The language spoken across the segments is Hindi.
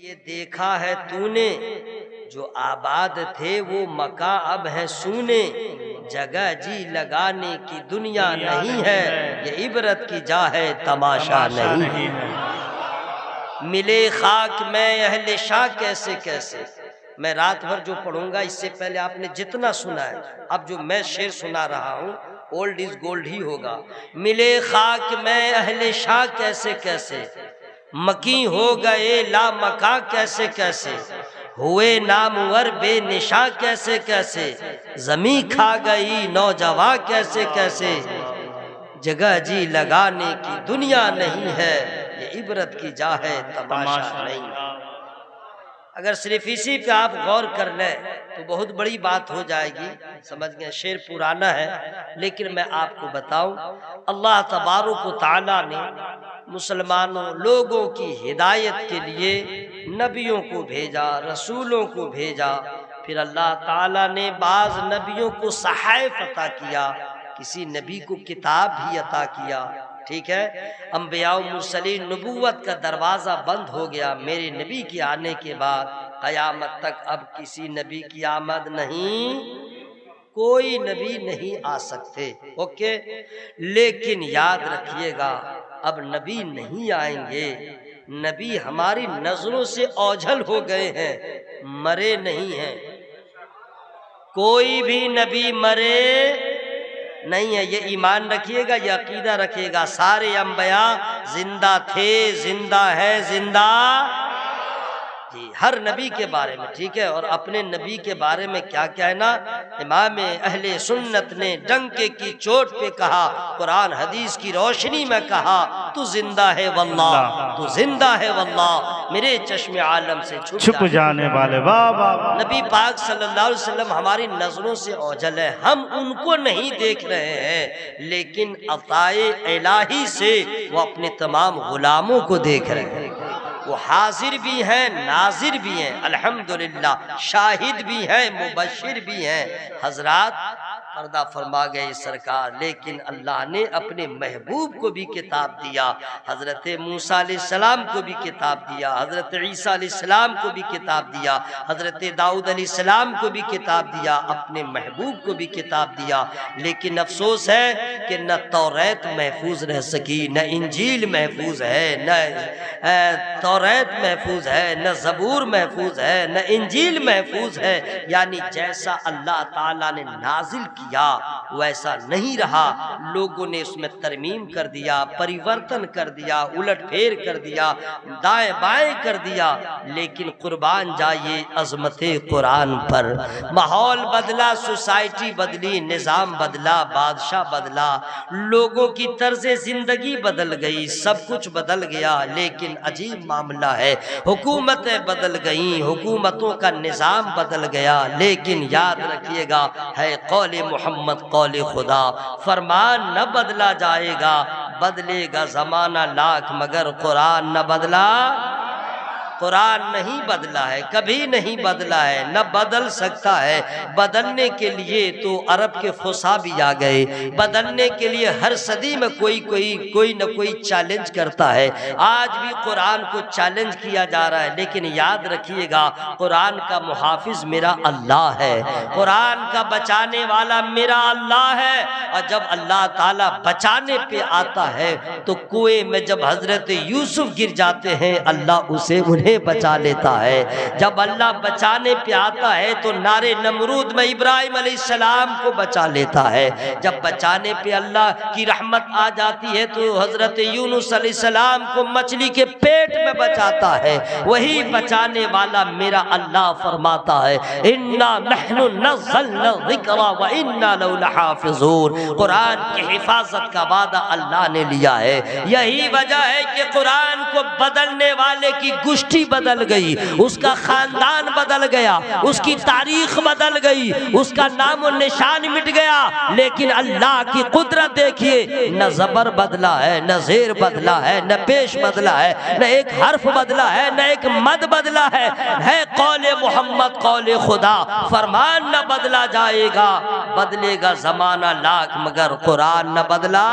ये देखा है तूने, जो आबाद थे वो मका अब है सूने। जगह जी लगाने की दुनिया नहीं है, ये इबरत की जा है तमाशा नहीं है। मिले खाक में अहले शाह कैसे कैसे। मैं रात भर जो पढ़ूंगा, इससे पहले आपने जितना सुना है, अब जो मैं शेर सुना रहा हूँ ओल्ड इज गोल्ड ही होगा। मिले खाक में अहले शाह कैसे कैसे, मकी हो गए ला मका कैसे कैसे, हुए नामवर बेनिशा कैसे कैसे, जमी खा गई नौजवां कैसे कैसे। जगह जी लगाने की दुनिया नहीं है, ये इबरत की जा है तमाशा नहीं। अगर सिर्फ इसी पे आप गौर कर लें तो बहुत बड़ी बात हो जाएगी। समझ गए, शेर पुराना है लेकिन मैं आपको बताऊं, अल्लाह तबारक व तआला ने मुसलमानों लोगों की हिदायत के लिए नबियों को भेजा, रसूलों को भेजा। फिर अल्लाह ताला ने बाज नबियों को सहायफ अता किया, किसी नबी को किताब भी अता किया। ठीक है, अंबिया मुरसलीन नबूवत का दरवाज़ा बंद हो गया मेरे नबी के आने के बाद। क़यामत तक अब किसी नबी की आमद नहीं, कोई नबी नहीं आ सकते। ओके, लेकिन याद रखिएगा अब नबी नहीं आएंगे। नबी हमारी नजरों से ओझल हो गए हैं, मरे नहीं हैं। कोई भी नबी मरे नहीं है, ये ईमान रखिएगा, ये अकीदा रखिएगा। सारे अंबिया जिंदा थे, जिंदा है, जिंदा जी, हर नबी के बारे में। ठीक है, और अपने नबी के बारे में क्या कहना, इमाम अहले सुन्नत ने डंके की चोट पे कहा, कुरान हदीस की रोशनी में कहा, तू जिंदा है वल्लाह, तू जिंदा है वल्लाह, मेरे चश्मे आलम से छुप जाने वाले। वाह वाह। नबी पाक सल्लल्लाहु अलैहि वसल्लम हमारी नजरों से ओझल है, हम उनको नहीं देख रहे हैं, लेकिन अताए इलाही से वो अपने तमाम गुलामों को देख रहे हैं। वो हाजिर भी हैं, नाजिर भी हैं, अल्हम्दुलिल्लाह, शाहिद भी हैं, मुबशिर भी हैं। हजरात पर्दा फरमा गए सरकार, लेकिन अल्लाह ने अपने महबूब को भी किताब दिया। हजरत मूसा अलैहिस्सलाम को भी किताब दिया, हजरत ईसा अलैहिस्सलाम को भी किताब दिया, हजरत दाऊद अलैहिस्सलाम को भी किताब दिया, अपने महबूब को भी किताब दिया। लेकिन अफसोस है कि न तौरात महफूज रह सकी, न इंजील महफूज है, न तौरात महफूज है, न ज़बूर महफूज है, न इंजील महफूज है। यानी जैसा अल्लाह ताला ने नाजिल किया वैसा नहीं रहा, लोगों ने उसमें तरमीम कर दिया, परिवर्तन कर दिया, उलट फेर कर दिया, दाएं बाएं कर दिया। लेकिन कुर्बान जाइए अजमते कुरान पर। माहौल बदला, सोसाइटी बदली, निज़ाम बदला, बादशाह बदला, लोगों की तर्ज़े जिंदगी बदल गई, सब कुछ बदल गया। लेकिन अजीब मामला है, हुकूमतें बदल गई, हुकूमतों का निज़ाम बदल गया, लेकिन याद रखिएगा है कौले मोहम्मद कौले खुदा। फरमान न बदला जाएगा, बदलेगा जमाना लाख, मगर कुरान न बदला। कुरान नहीं बदला है, कभी नहीं बदला है, न बदल सकता है। बदलने के लिए तो अरब के फुसा भी आ गए, बदलने के लिए हर सदी में कोई न कोई चैलेंज करता है। आज भी कुरान को चैलेंज किया जा रहा है, लेकिन याद रखिएगा कुरान का मुहाफिज मेरा अल्लाह है, कुरान का बचाने वाला मेरा अल्लाह है। और जब अल्लाह ताला बचाने पे आता है तो कुएं में जब हजरत यूसुफ गिर जाते हैं, अल्लाह उसे उन्हें बचा लेता है। जब अल्लाह बचाने पे आता है तो नारे नमरूद में इब्राहिम अलैहिस्सलाम को बचा लेता है। जब बचाने पे अल्लाह की रहमत आ जाती है तो हजरत यूनुस अलैहिस्सलाम को मछली के पेट में बचाता है। वही बचाने वाला मेरा अल्लाह फरमाता है, इन्ना नहनु नज़्ज़लना ज़िक्रा व इन्ना लहु लहाफ़िज़ून। कुरान की हिफाजत का वादा अल्लाह ने लिया है। यही वजह है कि कुरान को बदलने वाले की गुष्ठी बदल गई, उसका खानदान बदल गया, उसकी तारीख बदल गई, उसका नाम और निशान मिट गया। लेकिन अल्लाह की कुदरत देखिए, न जबर बदला है, न जेर बदला है, न पेश बदला है, न एक हर्फ बदला है, न एक मद बदला है कौले मोहम्मद कौले खुदा। फरमान न बदला जाएगा, बदलेगा जमाना लाख मगर कुरान न बदला,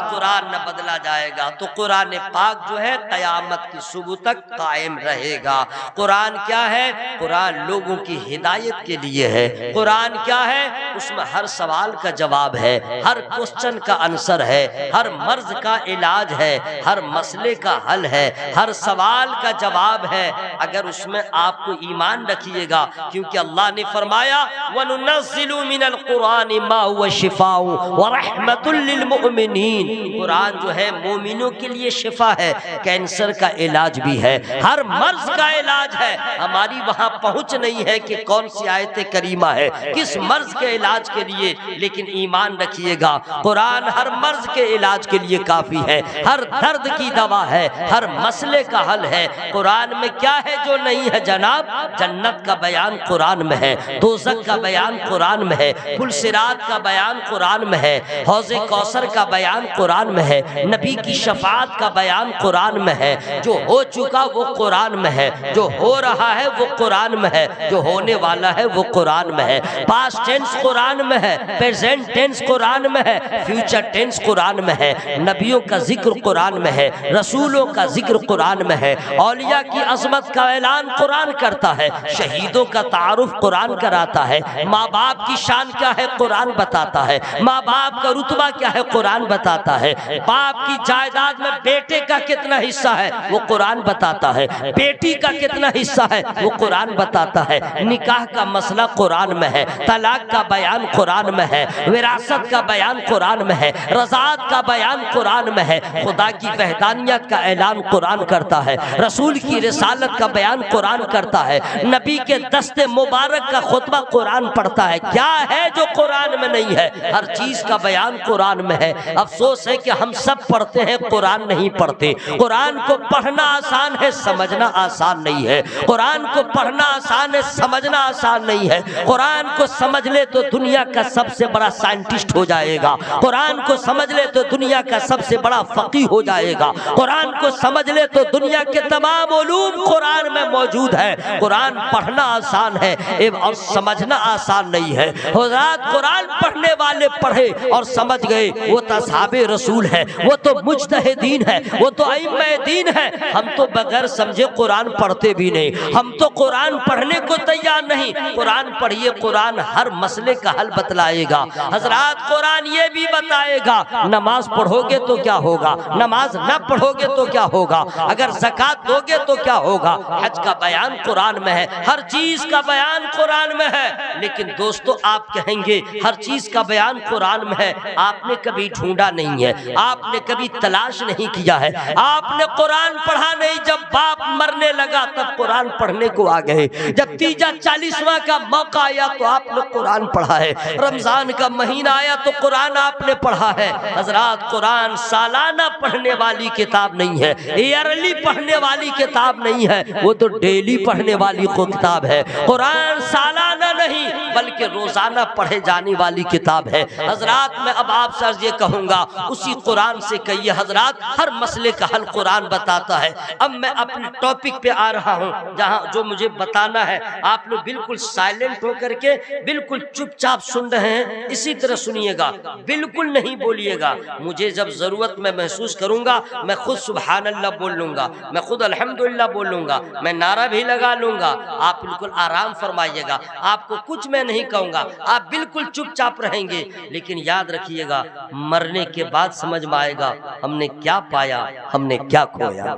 कुरान न बदला जाएगा। तो कुरान पाक जो है क़यामत की सुबह तक कायम रहेगा। कुरान क्या है? कुरान लोगों की हिदायत के लिए है। कुरान क्या है? उसमें हर सवाल का जवाब है, हर क्वेश्चन का आंसर है, हर मर्ज का इलाज है, हर मसले का हल है, हर सवाल का जवाब है। अगर उसमें आपको ईमान रखिएगा, क्योंकि अल्लाह ने फरमाया वनुनज़्ज़िलु मिनल कुरानि मा हुवा शिफ़ाउ व रहमतुल लिल मुमिनीन। कुरान जो है मोमिनों के लिए शिफा है, कैंसर का इलाज भी है, हर मर्ज का इलाज है। हमारी वहां पहुंच नहीं है कि कौन सी आयत करीमा है किस मर्ज के इलाज के लिए, लेकिन ईमान रखिएगा कुरान हर मर्ज के इलाज के लिए काफी है, हर दर्द की दवा है, हर मसले का हल है। कुरान में क्या है जो नहीं है जनाब? जन्नत का बयान कुरान में है, दोज़ख का बयान कुरान में है, पुलसिरात का बयान कुरान में है, हौज़े कौसर का बयान कुरान में है, नबी की शफाअत का बयान कुरान में है। जो हो चुका वो कुरान में है, जो हो रहा है वो कुरान में है, जो होने वाला है वो कुरान में है। पास्ट टेंस कुरान में है, प्रेजेंट टेंस कुरान में है, फ्यूचर टेंस कुरान में है। नबियों का जिक्र कुरान में है, रसूलों का जिक्र कुरान में है, औलिया की अजमत का ऐलान कुरान करता है, शहीदों का तारुफ कुरान कराता है, माँ बाप की शान क्या है कुरान बताता है, माँ बाप का रुतबा क्या है कुरान बताता है, बाप की जायदाद में बेटे का कितना हिस्सा है वो कुरान बताता है, बेटी का कितना हिस्सा है वो कुरान बताता है, निकाह का मसला कुरान में है, तलाक का बयान कुरान में है, विरासत का बयान कुरान में है, रज़ात का बयान कुरान में है, खुदा की वहदानियत का ऐलान कुरान करता है, रसूल की रिसालत का बयान कुरान करता है, नबी के दस्ते मुबारक का खुतबा कुरान पढ़ता है। क्या है जो कुरान में नहीं है? हर चीज का बयान कुरान में है। अफसोस है कि हम सब पढ़ते हैं, कुरान नहीं पढ़ते। कुरान को पढ़ना आसान है, समझना आसान नहीं है। कुरान को पढ़ना आसान है, समझना आसान नहीं है। कुरान को समझ ले तो दुनिया का सबसे बड़ा साइंटिस्ट हो जाएगा, कुरान को समझ ले तो दुनिया का सबसे बड़ा फकीह हो जाएगा, कुरान को समझ ले तो दुनिया के तमाम उलूम कुरान में मौजूद है। कुरान पढ़ना आसान है और समझना आसान नहीं है। हुज़रात, कुरान पढ़ने वाले पढ़े और समझ गए वो तो असहाबे रसूल है, वो तो मुज्तहिदीन है, वो तो अइम्मे दीन है। हम तो बगैर समझे कुरान पढ़ते भी नहीं, हम तो कुरान पढ़ने को तैयार नहीं। कुरान पढ़िए, कुरान हर मसले का हल बतलाएगा। हजरात, कुरान ये भी बताएगा नमाज पढ़ोगे तो क्या होगा, नमाज न पढ़ोगे तो क्या होगा, अगर ज़कात दोगे तो क्या होगा। हज का बयान कुरान में है, हर चीज का बयान कुरान में है। लेकिन दोस्तों, आप कहेंगे हर चीज का बयान कुरान में है, आपने कभी ढूंढा नहीं है, आपने कभी तलाश नहीं किया है, आपने कुरान पढ़ा नहीं। जब बाप मरने लगा तब कुरान पढ़ने को आ गए, जब तीजा 40वां का मौका आया तो आपने कुरान पढ़ा है, रमजान का महीना आया तो कुरान आपने पढ़ा है। हजरात, कुरान सालाना पढ़ने वाली किताब नहीं है, ईयरली पढ़ने वाली किताब नहीं है, वो तो डेली पढ़ने वाली किताब है। कुरान सालाना नहीं बल्कि रोजाना पढ़े जाने वाली किताब है। हजरात, मैं अब आपसे ये कहूंगा, उसी कुरान से कहिए। हजरात, हर मसले का हल कुरान बताता है। अब मैं अपने टॉपिक पे आ रहा हूँ, जहाँ जो मुझे बताना है। आप लोग बिल्कुल साइलेंट होकर के बिल्कुल चुपचाप सुन रहे हैं, इसी तरह सुनिएगा, बिल्कुल नहीं बोलिएगा। मुझे जब जरूरत मैं महसूस करूंगा, मैं खुद सुभान अल्लाह बोल लूंगा, मैं खुद अल्हम्दुलिल्लाह बोल लूंगा, मैं नारा भी लगा लूंगा। आप बिल्कुल आराम फरमाइएगा, आपको कुछ मैं नहीं कहूंगा, आप बिल्कुल चुपचाप रहेंगे। लेकिन याद रखिएगा, मरने के बाद समझ में आएगा हमने क्या पाया, हमने क्या खोया।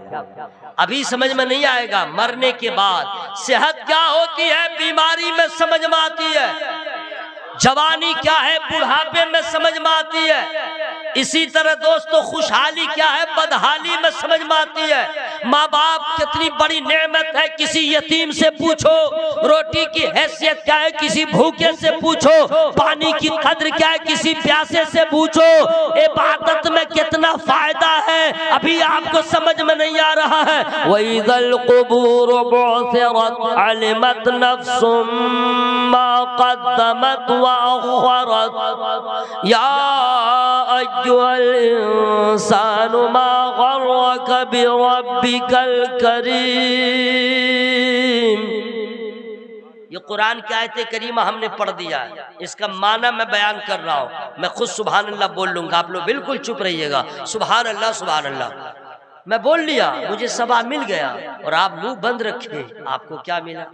अभी समझ में नहीं आएगा, मरने के बाद सेहत क्या होती है बीमारी में समझ में आती है, जवानी क्या है बुढ़ापे में समझ में आती है। इसी तरह दोस्तों, खुशहाली क्या है बदहाली में समझ में आती है। माँ बाप कितनी बड़ी नेमत है, किसी यतीम से पूछो। रोटी की हैसियत क्या है, किसी भूखे से पूछो। पानी की कद्र क्या है, किसी प्यासे से पूछो। इबादत में कितना फायदा है, अभी आपको समझ में नहीं आ रहा है। वइज़ल क़ुबूर बुअसिरत अलिमत नफ्सुम मा क़द्दमत व अख़रत या अय्युहल इंसानु मा ग़र्रक बिरब्बिकल करीम। ये कुरान की आयत करीमा हमने पढ़ दिया है, इसका माना मैं बयान कर रहा हूँ। मैं खुद सुभान अल्लाह बोल लूंगा, आप लोग बिल्कुल चुप रहिएगा। सुभान अल्लाह सुभान अल्लाह मैं बोल लिया, मुझे सबा मिल गया और आप मुंह बंद रखे, आपको क्या मिला?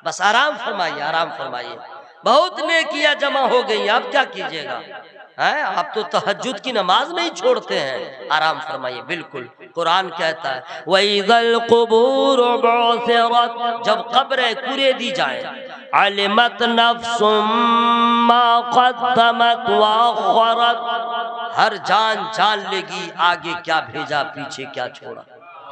बस आराम फरमाइए, आराम फरमाइए। बहुत नेकियां जमा हो गई, आप क्या कीजिएगा? है आप तो तहज्जुद की नमाज नहीं छोड़ते हैं। आराम फरमाइए। बिल्कुल कुरान कहता है वइज़ल क़ुबूर बुअसिरत, जब कब्रें कुरे दी जाए, अलिमत नफ्सुम मा क़द्दमत व अख़रत, हर जान जान लेगी आगे क्या भेजा पीछे क्या छोड़ा।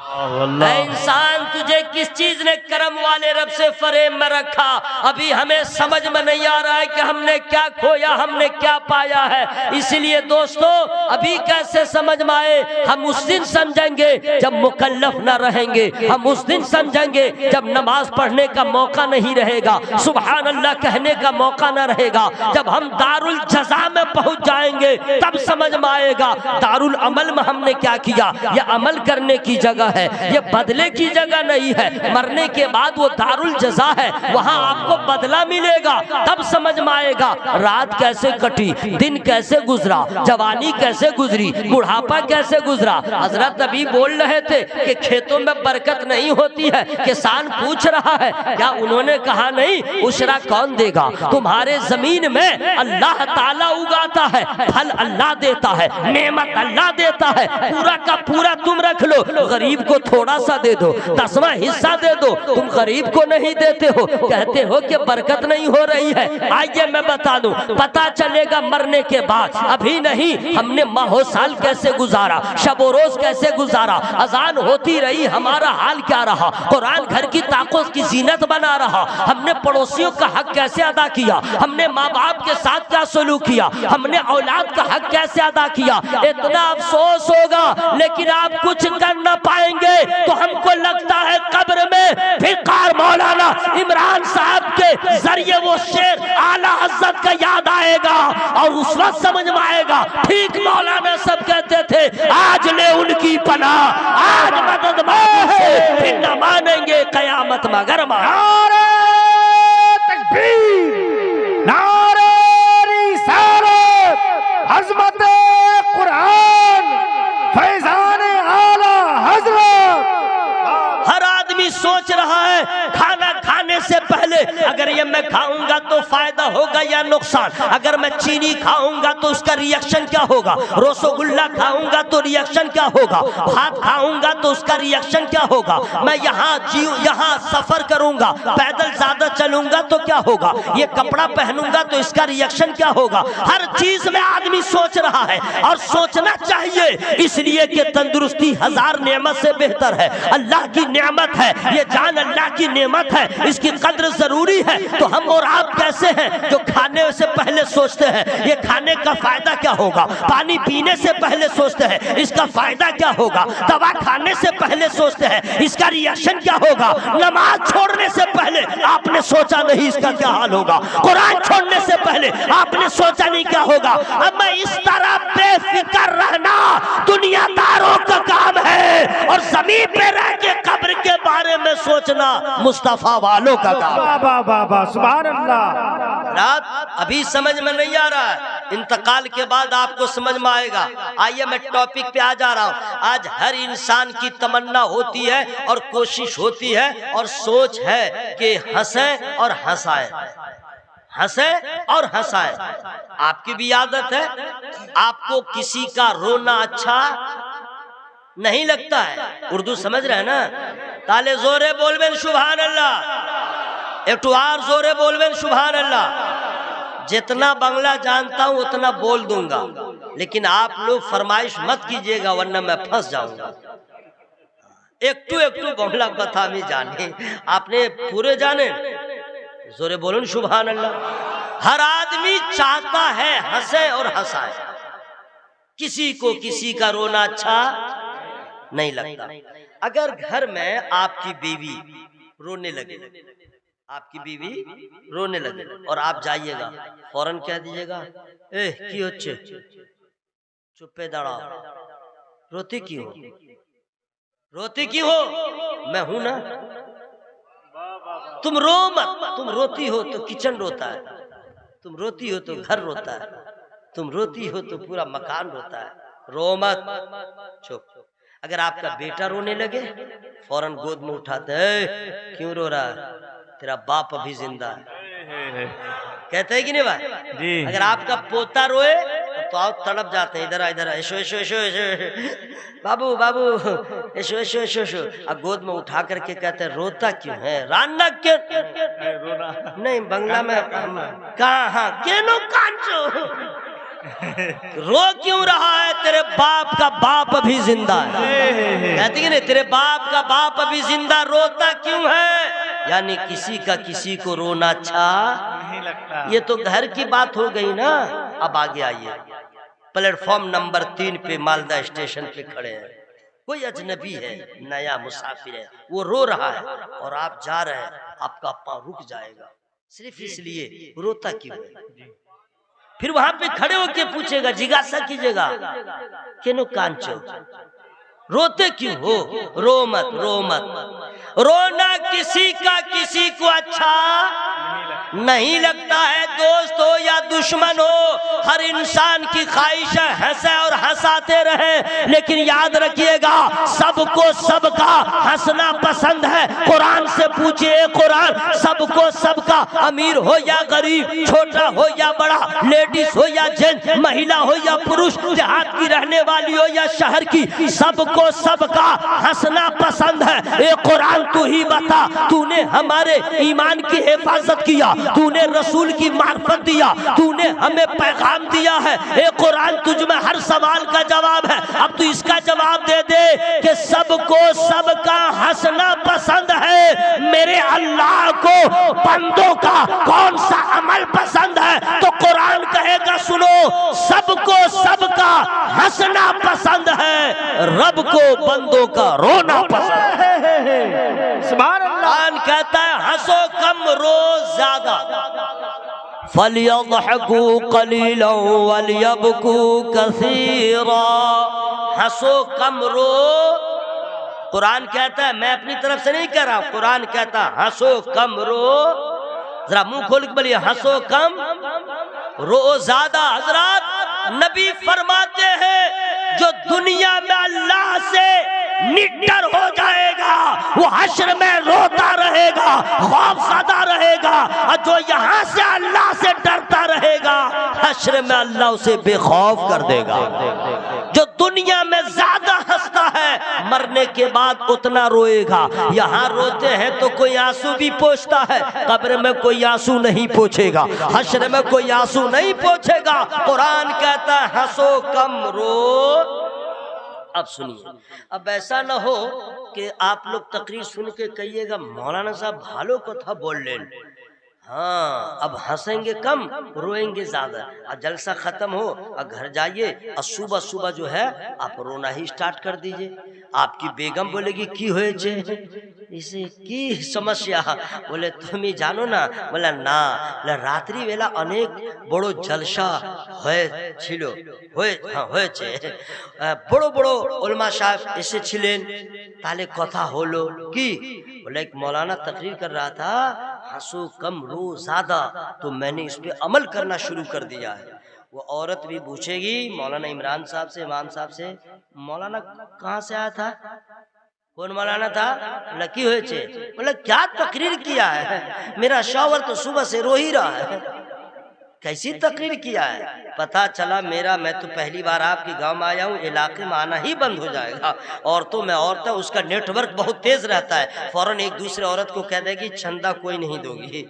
इंसान तुझे किस चीज ने करम वाले रब से फरेब में रखा? अभी हमें समझ में नहीं आ रहा है कि हमने क्या खोया, हमने क्या पाया है। इसलिए दोस्तों अभी कैसे समझ में आए? हम उस दिन समझेंगे जब मुकल्लफ न रहेंगे, हम उस दिन समझेंगे जब नमाज पढ़ने का मौका नहीं रहेगा, सुभान अल्लाह कहने का मौका न रहेगा। जब हम दारुल जज़ा में पहुंच जाएंगे तब समझ में आएगा दारुल अमल में हमने क्या किया। यह अमल करने की जगह है, ये बदले की जगह नहीं है। मरने के बाद वो दारुल जज़ा है, वहां आपको बदला मिलेगा। तब समझ में आएगा रात कैसे कटी, दिन कैसे गुजरा, जवानी कैसे गुजरी, बुढ़ापा कैसे गुजरा। हजरत अभी बोल रहे थे कि खेतों में बरकत नहीं होती है, किसान पूछ रहा है क्या उन्होंने कहा नहीं उशरा कौन देगा? तुम्हारे जमीन में अल्लाह ताला उगाता है, फल अल्लाह देता है, नेमत अल्लाह देता है, पूरा का पूरा तुम रख लो, गरीब को थोड़ा सा दे दो, 10वां हिस्सा दे दो, तुम गरीब को नहीं देते हो, कहते हो कि बरकत नहीं हो रही है। आइए मैं बता दूं, पता चलेगा मरने के बाद। अभी नहीं, हमने माहो साल कैसे गुजारा, शबो रोज कैसे गुजारा, अजान होती रही हमारा हाल क्या रहा, कुरान घर की ताक़त की जीनत बना रहा, हमने पड़ोसियों का हक कैसे अदा किया, हमने माँ बाप के साथ क्या सलूक किया, हमने औलाद का हक कैसे अदा किया। इतना अफसोस होगा लेकिन आप कुछ कर न पाएंगे तो हमको लगता है कब्र में फिकार मौलाना इमरान साहब के जरिए वो शेर आला हज़रत का याद आएगा और उस वक्त समझ में आएगा ठीक मौलाना सब कहते थे आज ले उनकी पनाह, आज मदद मांगे फिर न मानेंगे कयामत मगर नारे तकबीर, नारे रिसालत, अज़मत कुरान, फैज़ान आला हज़रत। हर आदमी सोच रहा है खाना खाने से पहले अगर ये मैं खाऊंगा तो फायदा होगा या नुकसान, अगर मैं चीनी खाऊंगा तो उसका रिएक्शन क्या होगा, रसगुल्ला खाऊंगा तो रिएक्शन क्या होगा, भात खाऊंगा तो उसका रिएक्शन क्या होगा, मैं यहाँ सफर करूंगा, पैदल ज्यादा चलूंगा तो क्या होगा, ये कपड़ा पहनूंगा तो इसका रिएक्शन क्या होगा। हर चीज में आदमी सोच रहा है और सोचना चाहिए, इसलिए कि तंदुरुस्ती हजार नेमत से बेहतर है, अल्लाह की नेमत है, ये जान अल्लाह की नेमत है, इसकी कद्र जरूरी है। तो हम और आप कैसे हैं जो खाने से पहले सोचते हैं ये खाने का फायदा क्या होगा, पानी पीने से पहले सोचते हैं इसका फायदा क्या होगा, दवा खाने से पहले सोचते हैं इसका रिएक्शन क्या होगा, नमाज छोड़ने से पहले आपने सोचा नहीं इसका क्या हाल होगा, कुरान छोड़ने से पहले आपने सोचा नहीं क्या होगा। अब मैं इस तरह बेफिक्र रहना दुनियादारों का काम है और जमीन पे रह के कब्र के बारे में सोचना मुस्तफा वालों का काम। सुभान अल्लाह। रात अभी समझ में नहीं आ रहा है, इंतकाल के बाद आपको समझ में आएगा। आइए मैं टॉपिक पे आ जा रहा हूँ। आज हर इंसान की तमन्ना होती है और कोशिश होती है और सोच है कि हंसे और हंसाए, हंसे और हंसाए। आपकी भी आदत है, आपको किसी का रोना अच्छा नहीं लगता है। उर्दू समझ रहे हैं ना? ताले जोरे बोलबेन सुभान अल्लाह, एक आर जोरे बोलबेन सुभान अल्लाह। जितना बांग्ला जानता हूं उतना बोल दूंगा, लेकिन आप लोग फरमाइश मत कीजिएगा वरना मैं फंस जाऊंगा। एक बांग्ला कथा में जाने, आपने पूरे जाने, जोरे बोलन सुभान अल्लाह। हर आदमी चाहता है हंसे और हंसाए, किसी को किसी का रोना अच्छा नहीं लगता। अगर घर में आपकी बीवी रोने लगे, आपकी बीवी रोने लगे और आप जाइएगा, फौरन कह दीजिएगा ए की होच्छे, चुप्पे दाड़ाओ, रोती क्यों हो, रोती क्यों हो, मैं हूं ना। तुम रो मत। तुम रोती हो तो किचन रोता है, तुम रोती हो तो घर रोता है, तुम रोती हो तो पूरा मकान रोता है। रो मत, चुप। अगर आपका बेटा रोने लगे फौरन गोद में उठाते हैं, क्यों रो रहा है, तेरा बाप अभी जिंदा है, कहते हैं कि नहीं भाई जी। अगर आपका पोता रोए तो आप तड़प जाते हैं, इधर इधर ऐशो ऐशो ऐशो ऐशो बाबू बाबू ऐशो ऐशो ऐशो ऐशो। अब गोद में उठा करके कहते हैं रोता क्यों है, रान्ना क्यों नहीं, बंगला में कहा केनो कांचो, रो क्यों रहा है, तेरे बाप का बाप अभी जिंदा है। कहती है नहीं, तेरे बाप का बाप अभी जिंदा, रोता क्यों है, यानी किसी का किसी को रोना अच्छा नहीं लगता। ये तो घर की बात हो गई ना। अब आगे आइए, प्लेटफॉर्म नंबर 3 पे मालदा स्टेशन पे खड़े हैं, कोई अजनबी है, नया मुसाफिर है, वो रो रहा है और आप जा रहे हैं, आपका पाँव रुक जाएगा सिर्फ इसलिए, रोता क्यों है। फिर वहां पे खड़े होके पूछेगा, जिज्ञासा कीजिएगा, केनो कांचो, रोते क्यों हो, रो मत रो मत। रोना किसी का किसी को अच्छा नहीं लगता है, दोस्त हो या दुश्मन हो, हर इंसान की ख्वाहिश है हंसे और हंसाते रहे, लेकिन याद रखिएगा सबको सबका हंसना पसंद है। कुरान से पूछिए, कुरान सबको सबका, अमीर हो या गरीब, छोटा हो या बड़ा, लेडीज हो या जेंट्स, महिला हो या पुरुष, देहात की रहने वाली हो या शहर की, सबको सबका हंसना पसंद है। ये कुरान तू ही बता, तूने हमारे ईमान की हिफाजत किया, तूने रसूल की मार्फत दिया, तूने हमें पैगाम दिया है, ये कुरान तुझ में हर सवाल का जवाब है। अब तू इसका जवाब दे दे कि सबको सबका हंसना पसंद है, मेरे अल्लाह को बंदों का कौन सा अमल पसंद है, तो कुरान कहेगा सुनो, सबको सबका हंसना पसंद है, रब को बंदों का रोना पसंद है। सुभान अल्लाह। कुरान कहता है हंसो कम रो ज्यादा, फलियज़हकू क़लीलन वलियबकू कसीरा, हंसो कम रो। कुरान कहता है, मैं अपनी तरफ से नहीं कह रहा, कुरान कहता है हंसो कम रो। जरा मुंह खोल के बोलिए, हंसो कम रो ज्यादा। हजरत नबी फरमाते हैं जो दुनिया में अल्लाह से निडर हो जाएगा वो हश्र में रोता रहेगा, खौफज़दा रहेगा, और जो यहाँ से अल्लाह से डरता रहेगा हश्र में अल्लाह उसे बेखौफ कर देगा। जो दुनिया में ज्यादा हंसता है मरने के बाद उतना रोएगा। यहाँ रोते हैं तो कोई आंसू भी पोंछता है, कब्र में कोई आंसू नहीं पोंछेगा, हश्र में कोई आंसू नहीं पोंछेगा। कुरान कहता है हंसो कम रो। अब सुनिए, अब ऐसा ना हो कि आप लोग तकरीर सुन के कहिएगा मौलाना साहब भालो कथा बोल लें। हाँ, अब हंसेंगे कम रोएंगे ज्यादा, और जलसा खत्म हो और घर जाइए और सुबह सुबह जो है आप रोना ही स्टार्ट कर दीजिए। आपकी बेगम बोलेगी की होए छे, इसे की समस्या, बोले तुम ही जानो ना, बोला ना, बोला रात्रि बेला अनेक बड़ो जलसा छिलो হয়েছে বড় বড় उलमा साहब এসে ছিলেন, তাহলে কথা হলো কি, बोले एक मौलाना तकरीर कर रहा था हंसो कम रो ज्यादा, तो मैंने इस पे अमल करना शुरू कर दिया है। वो औरत भी पूछेगी मौलाना इमरान साहब से, इमाम साहब से, मौलाना कहाँ से आया था, कौन मौलाना था, लकी हुए थे, बोले क्या तकरीर किया है, मेरा शौहर तो सुबह से रो ही रहा है। कैसी तकरीर किया है, पता चला मेरा, मैं तो पहली बार आपके गांव में आया हूँ, इलाके में आना ही बंद हो जाएगा। औरतों में औरतें, उसका नेटवर्क बहुत तेज रहता है, फौरन एक दूसरे औरत को कह देगी चंदा कोई नहीं दोगी,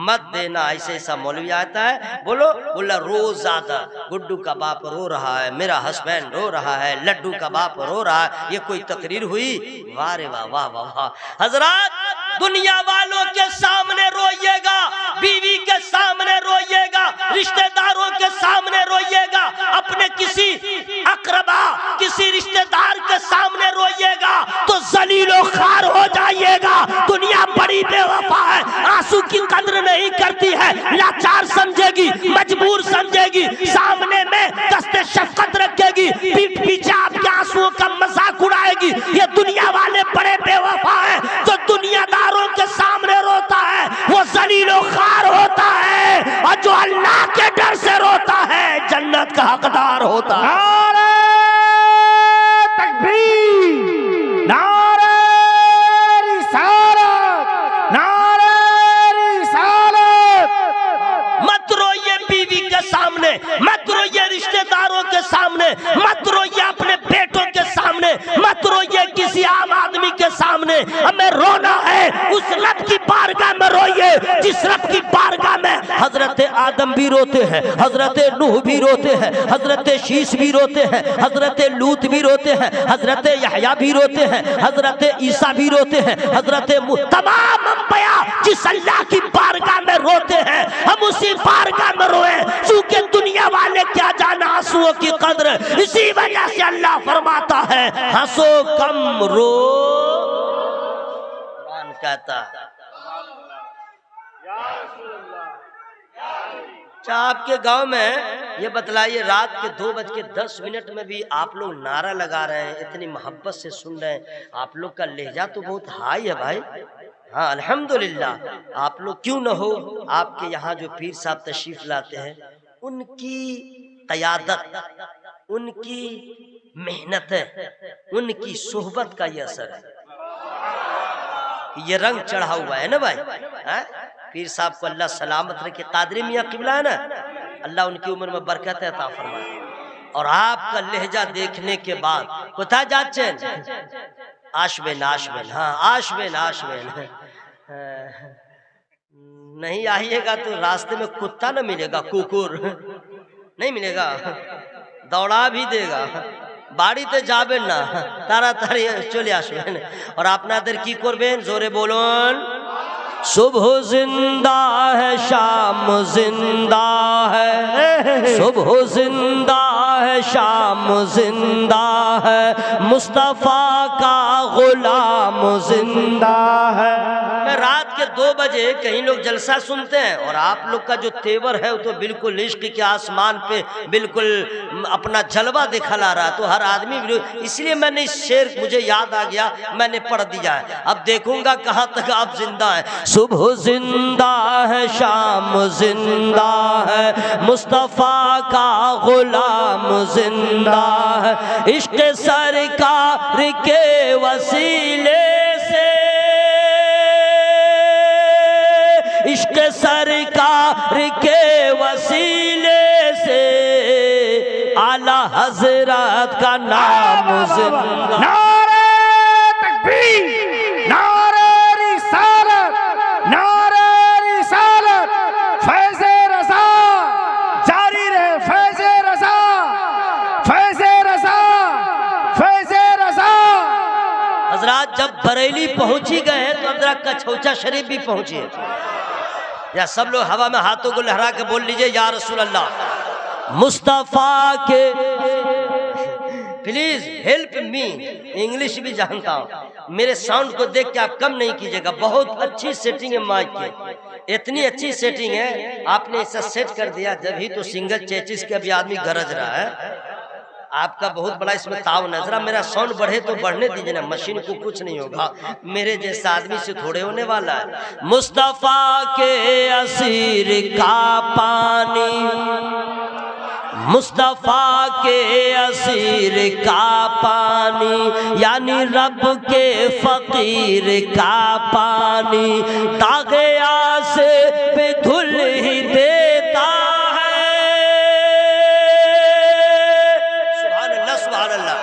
मत देना, ऐसे ऐसा मौलवी आता है, बोलो, बोला रोज ज्यादा, गुड्डू का बाप रो रहा है, मेरा हस्बैंड रो रहा है, लड्डू का बाप रो रहा है, ये कोई तकरीर हुई, वाह रे वाह वाह वाह वाह। हजरात दुनिया वालों के सामने रोइएगा, बीवी के सामने रोइएगा, रिश्तेदारों के सामने रोइएगा, अपने किसी अकरबा किसी रिश्तेदार के सामने रोइएगा तो जलीलो खार हो जाइएगा। दुनिया बड़ी बेवफा है, आंसू की कद्र नहीं करती है, लाचार समझेगी, मजबूर समझेगी, सामने में दस्ते शफकत रखेगी, पीठ पीछे आपके आंसुओं का मजाक उड़ाएगी। ये दुनिया वाले बड़े बेवफा है जो दुनियादारों के सामने रोता है, नारे तकबीर, नारे रिसालत, नारे रिसालत। मत रोइए बीवी के सामने, मत रोइए रिश्तेदारों के सामने, मत रोइए अपने बेटों के सामने, मत रोइए किसी आम आदमी के सामने। हमें रोना है उस रब की बारगाह में रोइए जिस रब की बारगाह में हजरत आदम भी रोते हैं, हजरत नूह भी रोते हैं, हजरत शीश भी रोते हैं, हजरत लूत भी रोते हैं, हजरत यहया भी रोते हैं, हजरत ईसा भी रोते हैं, हजरत तमाम अंबिया जिस अल्लाह की बारगाह में रोते हैं, हम उसी बारगाह में रोए। चूंकि दुनिया वाले क्या जाना आंसुओं की कद्र, इसी वजह से अल्लाह फरमाता है हंसो कम रो। कुरान कहता है अच्छा आपके गांव में ये बतलाइए, रात के 2:10 में भी आप लोग नारा लगा रहे हैं, इतनी मोहब्बत से सुन रहे हैं। आप लोग का लहजा तो बहुत हाई है भाई। हाँ अल्हम्दुलिल्लाह। आप लोग क्यों न हो, आपके यहाँ जो पीर साहब तशरीफ लाते हैं उनकी क़यादत, उनकी मेहनत है, उनकी सोहबत का ये असर है, ये रंग चढ़ा हुआ है ना भाई। है? पीर साहब को अल्लाह सलामत रखे, कादरी मियां किबला है ना, अल्लाह उनकी उम्र में बरकत अता फरमाए। और आपका लहजा देखने के बाद कोथा जाचेन आशबेन आशबेन, हाँ आशबेन आशबेन। नहीं आइएगा तो रास्ते में कुत्ता न मिलेगा, कुकुर नहीं मिलेगा, दौड़ा भी देगा, বাড়িতে যাবেন না, তাড়াতাড়ি চলে আসবেন। और আপনাদের কি করবেন জোরে বলুন, सुबह जिंदा है शाम जिंदा है, सुबह जिंदा है शाम जिंदा है, मुस्तफा का गुलाम जिंदा है। मैं रात के 2 बजे कहीं लोग जलसा सुनते हैं और आप लोग का जो तेवर है वो तो बिल्कुल इश्क के आसमान पे बिल्कुल अपना जलवा दिखला रहा, तो हर आदमी, इसलिए मैंने इस शेर मुझे याद आ गया, मैंने पढ़ दिया है। अब देखूंगा कहाँ तक आप जिंदा है। सुबह जिंदा है शाम जिंदा है, मुस्तफा का गुलाम जिंदा है, इश्क सरकार के वसीले से, इश्क सरकार के वसीले से, आला हजरत का नाम जिंदा। नारे तकबीर, नारे रिसालत, नारे रिसालत, फैज़े रज़ा जारी रहे, फैज़े रज़ा, फैज़े रज़ा, फैज़े रज़ा। हजरात जब बरेली पहुंची गए तो अब जरा कछौचा शरीफ भी पहुंचे। या सब लोग हवा में हाथों को लहरा के बोल लीजिए या रसूल अल्लाह मुस्तफा के। प्लीज हेल्प मी, इंग्लिश भी जानता हूँ, मेरे साउंड को देख के आप कम नहीं कीजिएगा। बहुत अच्छी सेटिंग है माइक की, इतनी अच्छी सेटिंग है, आपने इसे सेट कर दिया जब ही तो सिंगल चेचिस के अभी आदमी गरज रहा है। आपका बहुत बड़ा इसमें ताउन है। जरा मेरा साउंड बढ़े तो बढ़ने दीजिए ना, मशीन को कुछ नहीं होगा, मेरे जैसा आदमी से थोड़े होने वाला है। मुस्तफा के असीर का पानी, मुस्तफा के असीर का पानी, यानी रब के फकीर का पानी, तागे आसे पे धुल ही देता है। सुभान अल्लाह सुभान अल्लाह।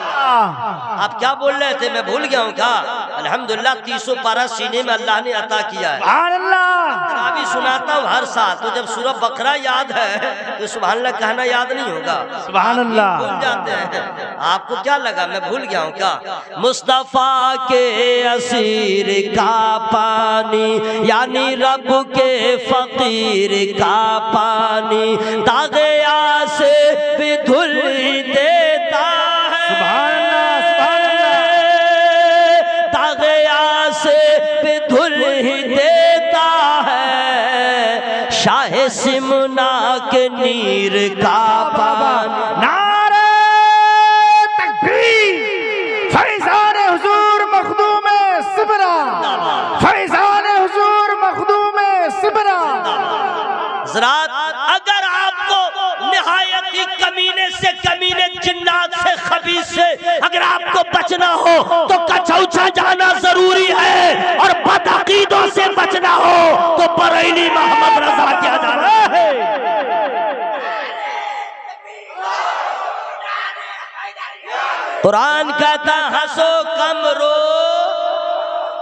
आप क्या बोल रहे थे, मैं भूल गया हूँ क्या? अल्हम्दुलिल्लाह 300 पारा सीने में अल्लाह ने अता किया है। सुभान अल्लाह। अभी सुनाता हूँ हर साल, तो जब सूरह बकरा याद है तो सुभान अल्लाह कहना याद नहीं होगा, सुभान अल्लाह भूल जाते हैं। आपको क्या लगा मैं भूल गया हूँ क्या? मुस्तफा के असीर का पानी, यानी रब के फकीर का पानी, तागे आसे भी धुल देता है। सुभान अल्लाह, सुभान तागे आसे भी धुल ही देता है, शाह सिमना के नीर का पानी। नारे तकबीर, फैज़ान हुजूर मखदूम सिबरा, फैज़ान हुजूर मखदूम सिबरा। हज़रात अगर आपको निहायत बाकी कमीने से, कमीने जिन्नात से, खबीस से अगर आपको बचना हो तो कचौचा जाना जरूरी है, और बदअकीदों से बचना हो तो बरेली मोहम्मद रजा क्या जाना है। कुरान कहता हंसो कम रो,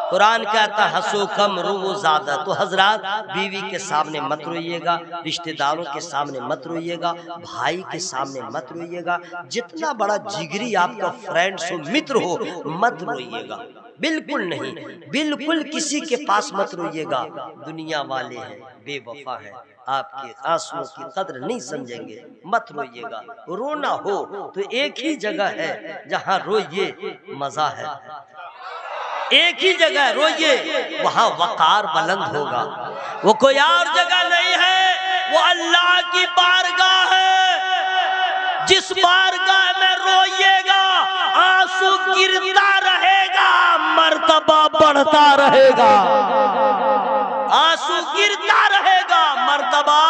कुरान कहता हंसो कम रो वो ज्यादा। तो हजरात, बीवी के सामने मत रोइएगा, रिश्तेदारों के सामने मत रोइएगा, भाई के सामने मत रोइएगा, जितना बड़ा जिगरी आपका फ्रेंड्स हो, मित्र हो, मत रोइएगा, बिल्कुल नहीं, बिल्कुल किसी के पास मत रोइएगा। दुनिया वाले हैं, बेवफा हैं, आपके आंसुओं की कद्र नहीं समझेंगे, मत रोइएगा। रोना हो तो एक ही जगह है जहां रोइए मजा है, एक ही जगह रोइए, वहां वकार बुलंद होगा। वो कोई और जगह नहीं है, वो अल्लाह की बारगाह है। जिस बारगाह में रोइएगा आंसू गिरता रहेगा, मर्तबा बढ़ता रहेगा। आंसू गिरता रहेगा, मर्तबा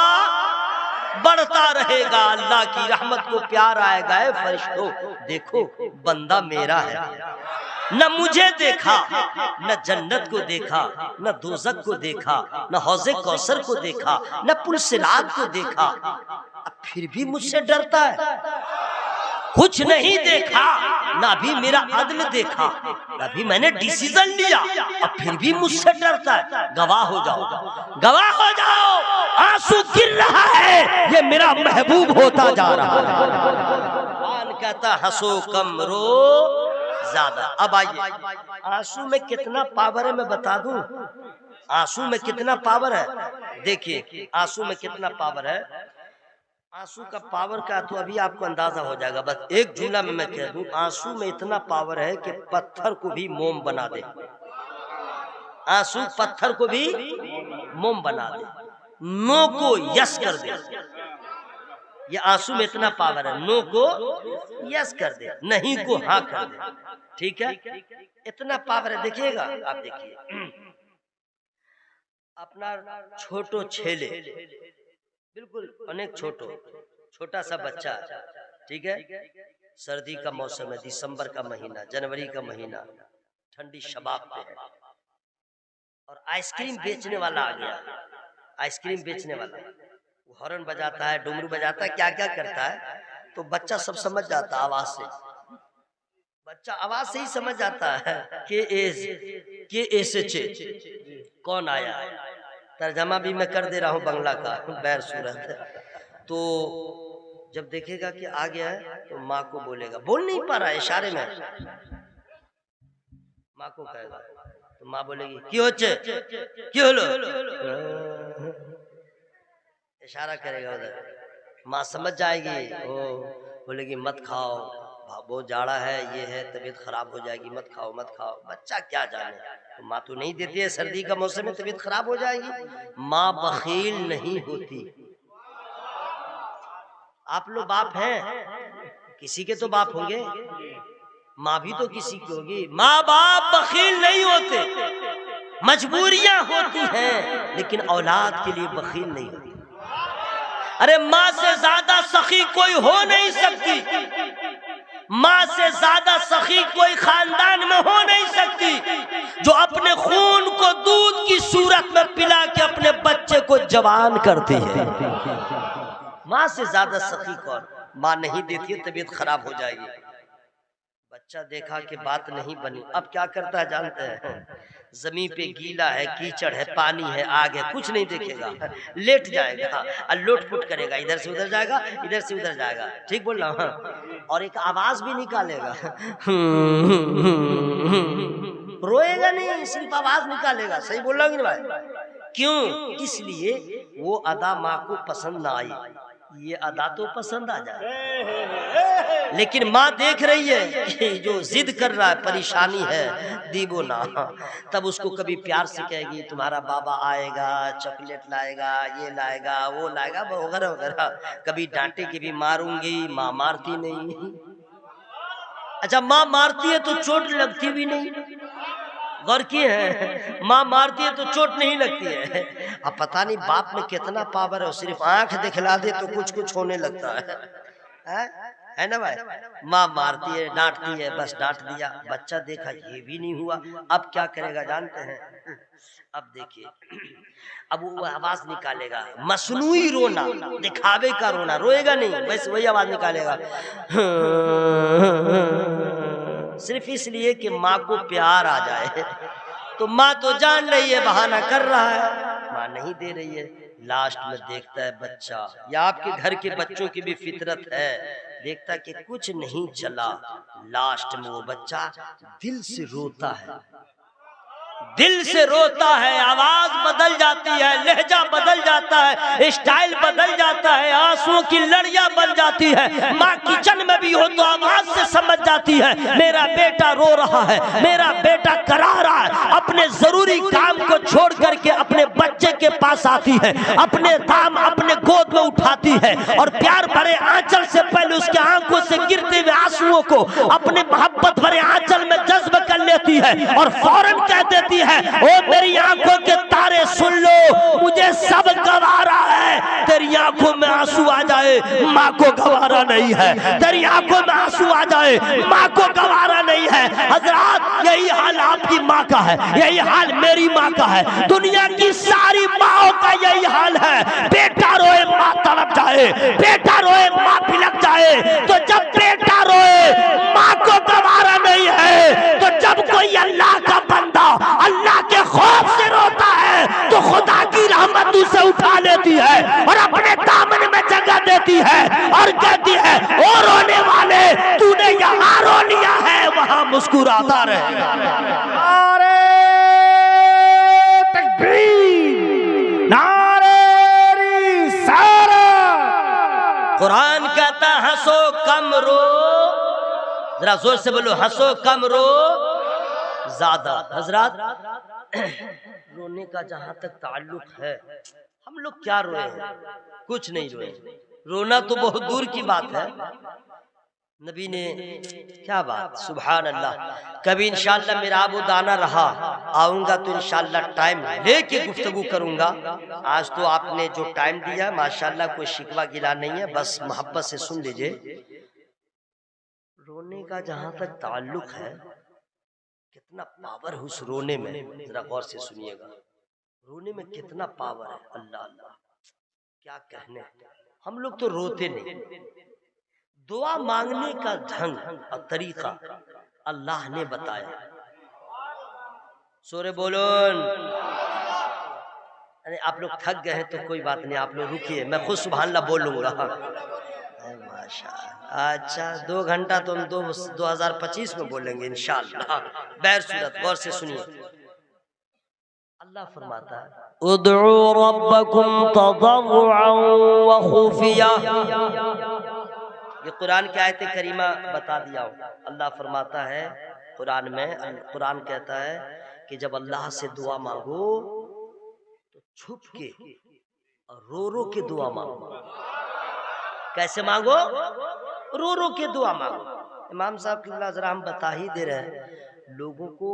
बढ़ता रहेगा। अल्लाह की रहमत को प्यार आएगा। ऐ फरिश्तों, देखो बंदा मेरा है, न मुझे देखा, न जन्नत को देखा, न दोज़ख को देखा, न हौज़े कौसर को देखा, न पुलसिरात को देखा, अब फिर भी मुझसे डरता है। कुछ नहीं देखा, ना भी मेरा अदल देखा, ना भी मैंने डिसीजन लिया, अब फिर भी मुझसे डरता है। गवाह हो जाओ, गवाह हो जाओ, आंसू गिर रहा है, ये मेरा महबूब होता जा रहा है। कुरान कहता हंसो कम रो ज्यादा। अब आइए, आंसू में कितना पावर है मैं बता दूं। आंसू में कितना पावर है, देखिए आंसू में कितना पावर है। आंसू का पावर का तो अभी आपको अंदाजा हो जाएगा। बस एक जुमला में मैं कह दूं, आंसू में इतना पावर है कि पत्थर को भी मोम बना दे। आंसू पत्थर को भी मोम बना दे, नो को यस कर दे। ये आंसू में इतना पावर है, नो को यस कर दे, नहीं को हाँ कर दे। ठीक है, इतना पावर है। देखिएगा आप, देखिए अपना छोटो छेले, बिल्कुल अनेक छोटा सा बच्चा, ठीक है, सर्दी का मौसम है, दिसंबर का महीना, जनवरी का महीना, ठंडी शबाब पे है, और आइसक्रीम बेचने वाला आ गया। आइसक्रीम बेचने वाला वो हॉर्न बजाता है, डुमरू बजाता है, क्या क्या करता है, तो बच्चा सब समझ जाता है आवाज से। बच्चा आवाज से ही समझ जाता है के एस कौन आया। तर्जमा भी मैं कर दे रहा हूँ बंगला का, बैर सूरत। तो जब देखेगा कि आ गया है तो माँ को बोलेगा, बोल नहीं पा रहा है, इशारे में माँ को कहेगा, तो माँ बोलेगी क्यों होचे, क्यों होलो, इशारा करेगा उधर। माँ समझ जाएगी, ओ बोलेगी मत खाओ, बहुत जाड़ा है, ये है, तबीयत खराब हो जाएगी, मत खाओ मत खाओ। बच्चा क्या जाने, तो माँ तो नहीं देती है, सर्दी का मौसम में तबीयत खराब हो जाएगी। माँ बखील नहीं होती। आप लोग बाप हैं, किसी के तो बाप होंगे, माँ भी तो किसी की होगी। माँ बाप बखील नहीं होते, मजबूरियां होती हैं, लेकिन औलाद के लिए बखील नहीं होती। अरे माँ से ज्यादा सखी कोई हो नहीं सकती, माँ से ज्यादा सखी कोई खानदान में हो नहीं सकती, जो अपने खून को दूध की सूरत में पिला के अपने बच्चे को जवान करती है। माँ से ज्यादा सखी कौन, माँ नहीं देती है, तबीयत खराब हो जाएगी। बच्चा देखा कि बात नहीं बनी, अब क्या करता है जानते हैं, जमीन पे गीला है, कीचड़ है, पानी है, आग है, कुछ नहीं देखेगा, लेट जाएगा और लोटपुट करेगा, इधर से उधर जाएगा, इधर से उधर जाएगा। ठीक बोल रहा हूँ, और एक आवाज भी निकालेगा, रोएगा नहीं, सिर्फ आवाज निकालेगा। सही बोल रहा हूँ भाई? क्यों? इसलिए वो अदा माँ को पसंद ना आई, ये अदा तो पसंद आ जाए, लेकिन माँ देख रही है कि जो जिद कर रहा है, परेशानी है, दीबो ना, तब उसको कभी प्यार से कहेगी तुम्हारा बाबा आएगा, चॉकलेट लाएगा, ये लाएगा, वो लाएगा, वगैरह वगैरह। कभी डांटे कि भी मारूंगी, माँ मारती नहीं। अच्छा, माँ मारती है तो चोट लगती भी नहीं, गौर किए हैं? माँ मारती है तो चोट नहीं लगती है। अब पता नहीं बाप में कितना पावर है, सिर्फ आंख दिखला दे तो कुछ कुछ होने लगता है। है ना भाई? माँ मारती है, डांटती है, बस डांट दिया, बच्चा देखा ये भी नहीं हुआ, अब क्या करेगा जानते हैं? अब देखिए, अब वो आवाज निकालेगा, मसनूई रोना, दिखावे का रोना, रोएगा नहीं, बस वही आवाज निकालेगा सिर्फ इसलिए कि माँ को प्यार आ जाए। तो माँ तो जान रही है बहाना कर रहा है, माँ नहीं दे रही है। लास्ट में देखता है बच्चा, या आपके घर के बच्चों की भी फितरत है, देखता कि कुछ नहीं चला, लास्ट में वो बच्चा दिल से रोता है, दिल से रोता है, आवाज बदल जाती है, लहजा बदल जाता है, स्टाइल बदल जाता है, आंसुओं की लड़ियां बन जाती है। माँ किचन में भी हो तो आवाज से समझ जाती है मेरा बेटा रो रहा है, मेरा बेटा करा रहा है। अपने जरूरी काम को छोड़ करके अपने बच्चे के पास आती है, अपने दाम अपने गोद में उठाती है और प्यार भरे आंचल से पहले उसके आंखों से गिरते हुए आंसुओं को अपने मोहब्बत भरे आंचल में जज्ब कर लेती है और फौरन कह देती है, ओ मेरी आंखों के तारे सुन लो, मुझे सब गवारा है। तेरी आंखों में आंसू आ जाए, माँ को गवारा नहीं है। तेरी आंखों में आंसू आ जाए, माँ को गवारा नहीं है। हजरात, यही हाल आपकी माँ का है, यही हाल मेरी माँ का है, दुनिया की सारी माँओं का यही हाल है। बेटा रोए माँ तड़प जाए, बेटा रोए माँ बिलक जाए। तो जब बेटा रोए माँ को गवारा नहीं है, तो जब कोई अल्लाह का बंदा अल्लाह के खौफ से रोता है तो खुदा की रहमत उसे उठा लेती है और अपने दामन में जगह देती है और कहती है, ओ रोने वाले, तूने यहाँ रो लिया है, वहां मुस्कुराता रहे। नारे तकबीर, नारे रिसालत। कुरान कहता हंसो कम रो, जरा जोर से बोलो, हंसो कम रो ज्यादा। हजरात, रोने का जहां तक ताल्लुक है, हम लोग क्या रोए हैं? कुछ नहीं रोए। रोना तो बहुत दूर की बात है। नबी ने क्या बात, सुभान अल्लाह। कभी इंशाअल्लाह मेरा आबू दाना रहा, आऊंगा तो इंशाअल्लाह टाइम लेके गुफ्तगू करूंगा। आज तो आपने जो टाइम दिया माशाअल्लाह, कोई शिकवा गिला नहीं है, बस मोहब्बत से सुन लीजिए। रोने का जहां तक ताल्लुक है, कितना पावर है उस रोने में, जरा गौर से सुनिएगा। रोने में कितना पावर है, अल्लाह अल्लाह, क्या कहने। हम लोग तो रोते नहीं। दुआ मांगने का ढंग और तरीका अल्लाह ने बताया। सूरे बोलोन। अरे आप लोग थक गए हैं तो कोई बात नहीं, आप लोग रुकिए, मैं खुद सुभान अल्लाह बोलूंगा। माशाअल्लाह, अच्छा 2 घंटा तो हम 2025 में बोलेंगे इंशाअल्लाह। बैर सूरत, गौर से सुनिए। अल्लाह फरमाता है, उदउ रब्बकुम तदर्रुअन व खुफिया। ये कुरान की आयत करीमा बता दिया हूँ। अल्लाह फरमाता है कुरान में, कुरान कहता है कि जब अल्लाह से दुआ मांगो तो छुप के और रो रो के दुआ मांगो। कैसे मांगो? रो रो के दुआ मांगो। इमाम साहब की जरा हम बता ही दे रहे हैं लोगों को,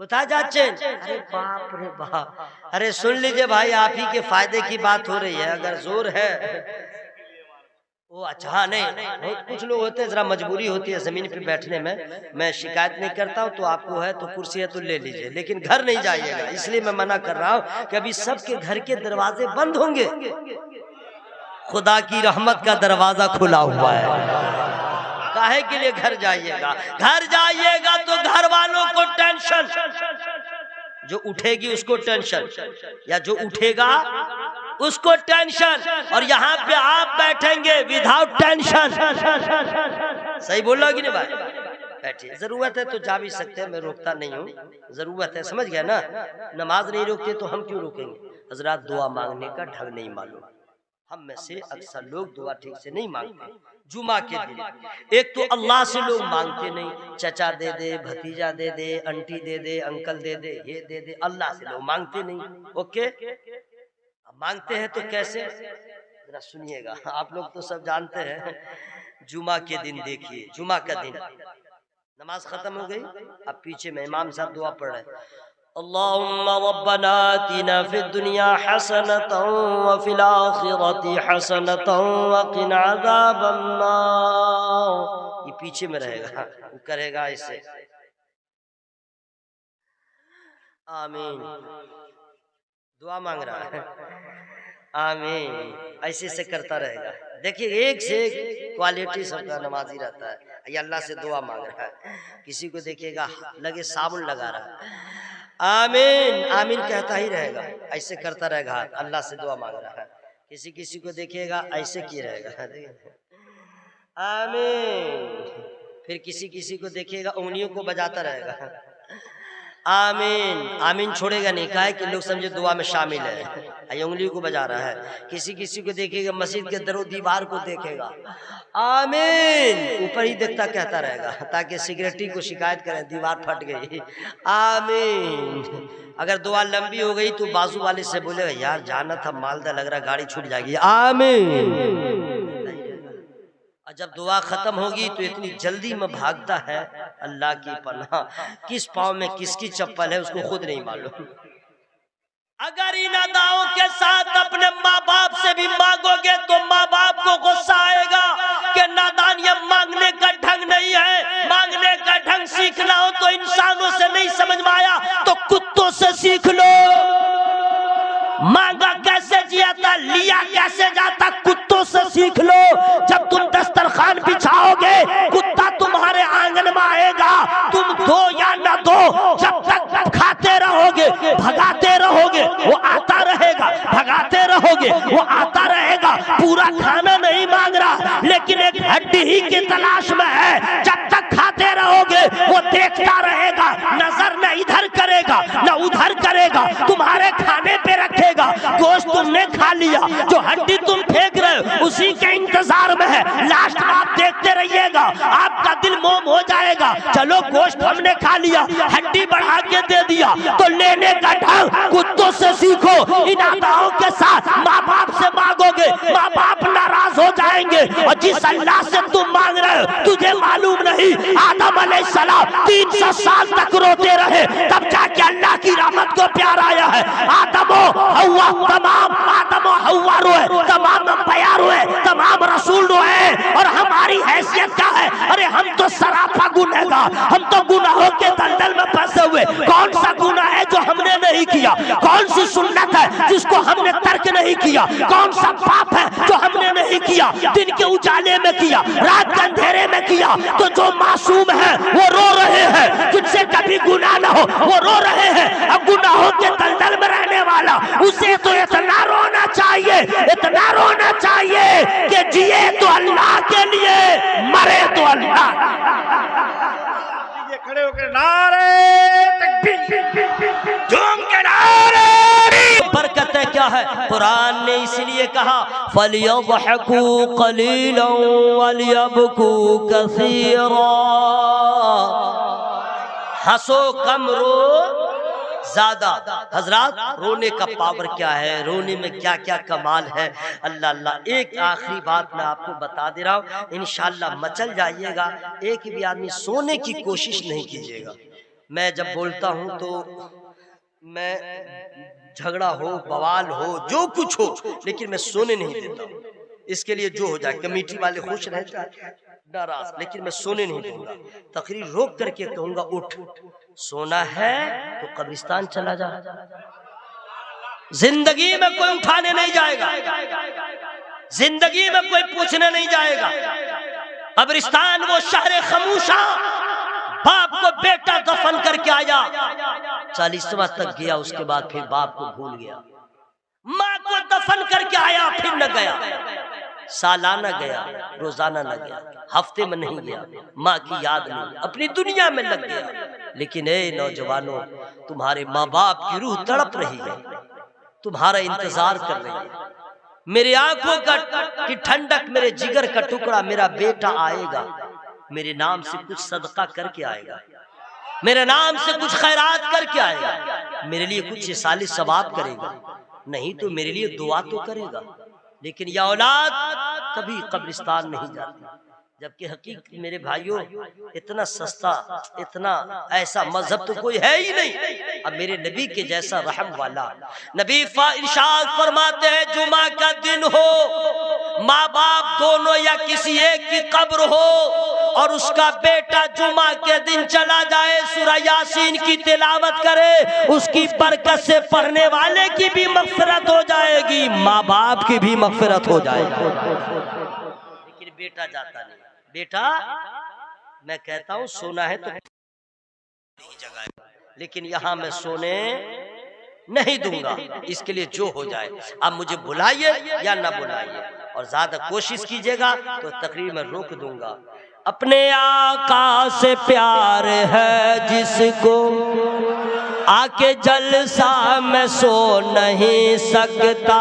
बता जाचे। अरे बाप रे बाप, अरे सुन लीजिए भाई, आप ही के फायदे की बात हो रही है। अगर जोर है वो अच्छा नहीं, कुछ लोग होते हैं जरा मजबूरी होती है जमीन पे बैठने में। मैं शिकायत नहीं करता हूँ, तो आपको है तो कुर्सी है तो ले लीजिए, लेकिन घर नहीं जाइएगा। इसलिए मैं मना कर रहा हूँ कि अभी सबके घर के दरवाजे बंद होंगे, खुदा की रहमत का दरवाजा खुला हुआ है। काहे के लिए घर जाइएगा? घर जाइएगा तो घर वालों को टेंशन, जो उठेगी उसको टेंशन, या जो उठेगा उसको टेंशन, और यहाँ पे आप बैठेंगे विदाउट टेंशन। सही बोल रहा कि नहीं भाई? बैठिए, जरूरत है तो जा भी सकते हैं, मैं रोकता नहीं हूँ, जरूरत है, समझ गया ना? नमाज नहीं रोकते तो हम क्यों रोकेंगे? हजरात, दुआ मांगने का ढंग नहीं मालूम। हम में से अक्सर लोग दुआ ठीक से नहीं मांगते। जुमा के दिन एक तो अल्लाह से लोग मांगते नहीं, चचा दे दे, भतीजा दे दे, आंटी दे दे, अंकल दे दे, ये दे दे, अल्लाह से लोग मांगते नहीं। ओके, मांगते हैं तो कैसे? जरा सुनिएगा, आप लोग तो सब जानते हैं। जुमा के दिन देखिए, जुमा का दिन नमाज खत्म हो गई, अब पीछे में इमाम साहब दुआ पढ़ रहे हैं, अल्लाहुम्मा रब्बना आतिना फिद दुनिया हसनतन व फिल आखिरति हसनतन व क़िना अज़ाबन नार। ये पीछे में रहेगा, वो करेगा ऐसे, आमीन। दुआ मांग रहा है, आमीन। ऐसे से करता रहेगा। देखिए एक से एक क्वालिटी सबका नमाजी रहता है। ये अल्लाह से दुआ मांग रहा है। किसी को देखिएगा लगे साबुन लगा रहा है, आमीन आमीन कहता ही रहेगा, ऐसे करता रहेगा, अल्लाह से दुआ मांग रहा है। किसी किसी को देखिएगा ऐसे किए रहेगा, आमीन। फिर किसी किसी को देखिएगा उंगलियों को बजाता रहेगा, आमीन आमीन छोड़ेगा नहीं, कहा है कि लोग समझे दुआ में शामिल है, ये उंगली को बजा रहा है। किसी किसी को देखेगा मस्जिद के दरो दीवार को देखेगा, आमीन ऊपर ही देखता कहता रहेगा, ताकि सिक्योरिटी को शिकायत करें दीवार फट गई, आमीन। अगर दुआ लंबी हो गई तो बाजू वाले से बोलेगा यार जाना था मालदा लग रहा गाड़ी छूट जाएगी, आमीन। और जब दुआ खत्म होगी तो इतनी जल्दी में भागता है, अल्लाह की पनाह, किस पाँव में किसकी चप्पल है उसको खुद नहीं मालूम। अगर इन अदाओं के साथ अपने माँ बाप से भी मांगोगे तो माँ बाप को गुस्सा आएगा कि नादान, ये मांगने का ढंग नहीं है। मांगने का ढंग सीखना हो तो इंसानों से नहीं समझ में आया तो कुत्तों से सीख लो। मांगा कैसे जियाता, लिया कैसे जाता, कुत्तों से सीख लो। जब तुम दस्तरखान बिछाओगे कुत्ता तुम्हारे आंगन में आएगा, तुम दो या न दो, जब तक खाते रहोगे भगाते रहोगे वो आता रहेगा, भगाते रहोगे वो आता रहेगा। पूरा खाना नहीं मांग रहा लेकिन एक हड्डी ही की तलाश में है, जब तक खाते रहोगे वो देखता रहेगा, नजर न इधर करेगा न उधर करेगा, तुम्हारे खाने पे रखेगा। गोश्त तुमने खा लिया, जो हड्डी तुम फेंक रहे हो उसी के इंतजार में है। लास्ट में आप देखते रहिएगा, आपका दिल मोम हो जाएगा, चलो गोश्त हमने खा लिया, हड्डी बढ़ा के दे दिया, तो लेने का ढंग कुत्तों से सीखो। इन अदाओं के साथ माँ बाप से मांगोगे, माँ बाप नाराज हो जाएंगे। और जिस अल्लाह से तुम मांग रहे हो तुझे मालूम नहीं, आदम अलैहिस्सलाम 300 साल तक रोते रहे, तब जाके अल्लाह की रहमत को प्यार आया है। आदम हव्वा, तमाम आदम और हव्वा रोए, तमाम अंबिया रोए, तमाम रसूल रोए, और हमारी हैसियत क्या है? अरे हम तो सराफा गुनहगार, हम तो गुनाहों के दलदल में फंसे हुए। कौन सा गुनाह है जो हमने नहीं किया? कौन सी सुन्नत है जिसको हमने तर्क नहीं किया? कौन सा पाप है जो हमने नहीं किया? दिन के उजाले में किया, रात के अंधेरे में किया। तो जो मासूम है वो रो रहे हैं, जिनसे कभी गुनाह न हो वो रो रहे हैं। अब गुनाहों के दलदल में रहने वाला उसे तो इतना रोना चाहिए, इतना रोना चाहिए कि जिए तो अल्लाह के लिए, मरे तो अल्लाह। खड़े होकर नारे तकबीर, झूम के नारे। बरकत क्या है? कुरान ने इसलिए कहा फलियज़हकू क़लीलन वलियबकू कसीरा, हंसो कम रो ज्यादा। हजरात रोने का पावर क्या है, रोने में क्या क्या कमाल है, अल्लाह अल्लाह। एक आखिरी बात मैं आपको बता दे रहा हूँ, इंशाअल्लाह मचल जाइएगा। एक भी आदमी सोने की कोशिश नहीं कीजिएगा। मैं जब बोलता हूँ तो मैं झगड़ा हो बवाल हो जो कुछ हो, लेकिन मैं सोने नहीं देता हूँ। इसके लिए जो हो जाए, कमेटी वाले खुश रह जाए नाराज, लेकिन मैं सोने नहीं दूंगा। तकरीर रोक करके कहूंगा उठ, सोना है तो कब्रिस्तान चला जा। जिंदगी में कोई उठाने नहीं जाएगा, जिंदगी में कोई पूछने नहीं जाएगा। कब्रिस्तान वो शहर खमूशा, बाप को बेटा दफन करके आया, 40वां तक गया, उसके बाद फिर बाप को भूल गया। माँ को दफन करके आया, फिर न गया। सालाना गया, रोजाना न गया, हफ्ते में नहीं गया, माँ की याद नहीं, अपनी दुनिया में लग गया। लेकिन ए नौजवानों, तुम्हारे माँ बाप की रूह तड़प रही है, तुम्हारा इंतजार कर रही है। मेरी आंखों की ठंडक, मेरे जिगर का टुकड़ा, मेरा बेटा आएगा, मेरे नाम से कुछ सदका करके आएगा, मेरे नाम से कुछ खैरात करके आएगा, मेरे लिए कुछ साली सवाब करेगा, नहीं तो मेरे लिए दुआ तो करेगा। लेकिन यह औलाद कभी कब्रिस्तान नहीं जाती। जबकि हकीकत मेरे भाइयों इतना सस्ता, इतना ऐसा मजहब तो कोई है ही नहीं। अब मेरे नबी के जैसा रहम वाला नबी इरशाद फरमाते हैं, जुमा का दिन हो, माँ बाप दोनों या किसी एक की कब्र हो और उसका बेटा जुमा के दिन चला जाए, सूरह यासीन की तिलावत करे, उसकी बरकत से पढ़ने वाले की भी मगफिरत हो जाएगी, माँ बाप की भी मगफिरत हो जाएगी। लेकिन बेटा जाता नहीं। बेटा मैं कहता हूं सोना है तो नहीं जगह, लेकिन यहां मैं सोने नहीं दूंगा, इसके लिए जो हो जाए। आप मुझे बुलाइए या ना बुलाइए, और ज्यादा कोशिश कीजिएगा तो तकरीर में रोक दूंगा। अपने आका से प्यार है जिसको, आके जलसा में सो नहीं सकता।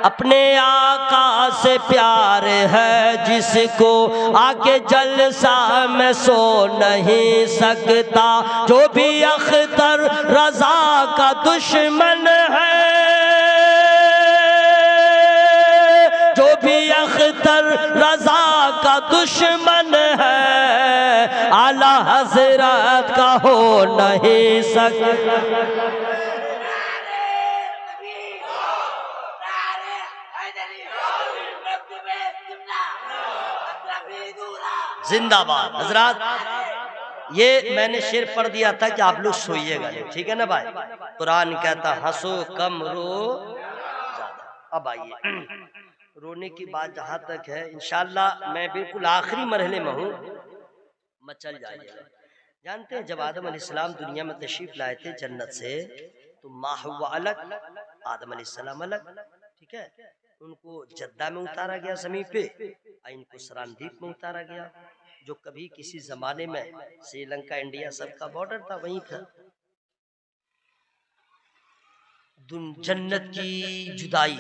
अपने आका से प्यार है जिसको, आके जलसा में सो नहीं सकता। जो भी अख्तर रजा का दुश्मन है, जो भी अख्तर रजा का दुश्मन है, आला हजरत का हो नहीं सकता। जिंदाबाद। हजरात, ये मैंने शेर पढ़ दिया था कि आप लोग सोइएगा नहीं, ठीक है ना भाई। कुरान कहता हंसो कम रो ज्यादा। अब आइए, रोने की बात जहां तक है, इंशाल्लाह मैं बिल्कुल आखिरी मरहले में हूँ, मचल जाइएगा। जानते हैं जब आदम अलैहिस्सलाम दुनिया में तशरीफ लाए थे जन्नत से, तो माँ हव्वा अलग, आदम अलैहिस्सलाम अलग, ठीक है। उनको जद्दा में उतारा गया ज़मीन पे, इनको सरानदीप में उतारा गया, जो कभी किसी जमाने में श्रीलंका इंडिया सबका बॉर्डर था, वहीं था। जन्नत की जुदाई,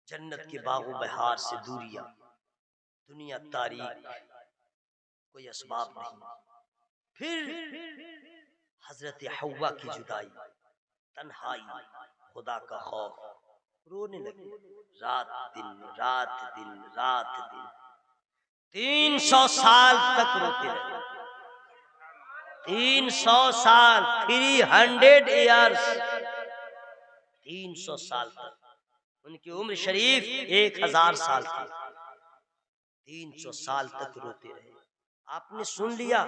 जन्नत के बागो बहार से दूरियां, दुनिया तारीख, कोई असबाब नहीं। फिर हजरत हव्वा की जुदाई, तन्हाई, खुदा का खौफ, रोने लगे, रात दिन रात दिन रात दिन, 300 साल तक रोते रहे। 300 साल, 300 ईयर्स, 300 साल तक। उनकी उम्र शरीफ 1000 साल थी। 300 साल तक रोते रहे। आपने सुन लिया,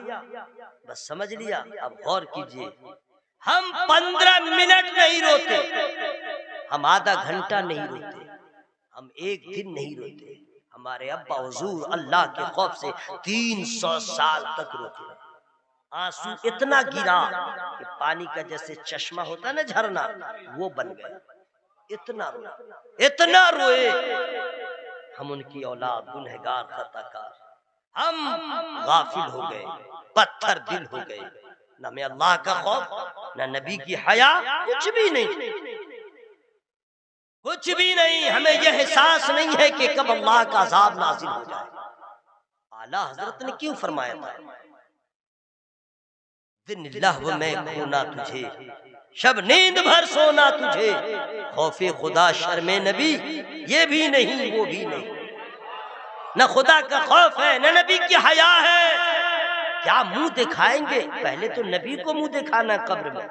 बस समझ लिया। अब गौर कीजिए, हम 15 मिनट नहीं रोते, हम आधा घंटा नहीं रोते, हम एक दिन नहीं रोते। हमारे अब्बा हुजूर अल्लाह के खौफ से 300 साल तक रोते रहे। आंसू इतना गिरा कि पानी का जैसे चश्मा होता है ना, झरना, वो बन गया। इतना रोए, इतना रोए। हम उनकी औलाद, गुनहगार, खताकार, हम गाफिल हो गए, पत्थर दिल हो गए। न में अल्लाह का खौफ, न नबी की हया, कुछ भी नहीं, कुछ भी नहीं। हमें यह एहसास नहीं है कि कब अल्लाह का अज़ाब नाज़िल हो जाए। आला हजरत ने क्यों फरमाया था, दिन लहव में खोना तुझे, शब नींद भर सोना तुझे, खौफे खुदा शर्मे नबी, ये भी नहीं वो भी नहीं। न खुदा का खौफ है, न नबी की हया है। क्या मुंह दिखाएंगे? पहले तो नबी को मुंह दिखाना कब्र में।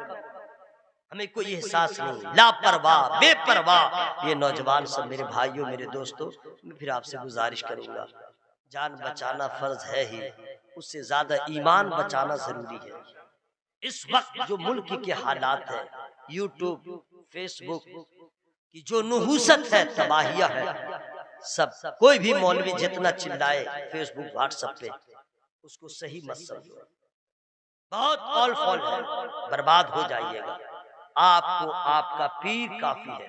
हमें कोई एहसास नहीं, लापरवाह, बेपरवाह। ये नौजवान सब मेरे भाइयों, मेरे दोस्तों, मैं फिर आपसे गुजारिश करूंगा, जान बचाना फर्ज है ही, उससे ज्यादा ईमान बचाना जरूरी है। इस वक्त जो मुल्क के हालात है, यूट्यूब, फेसबुक की जो नुहूसत है, तबाहिया है, सब कोई भी मौलवी जितना चिल्लाए फेसबुक व्हाट्सएप पे, उसको सही मत समझो। बहुत ऑल फॉल है, बर्बाद हो जाइएगा। आपको आपका पीर काफी है।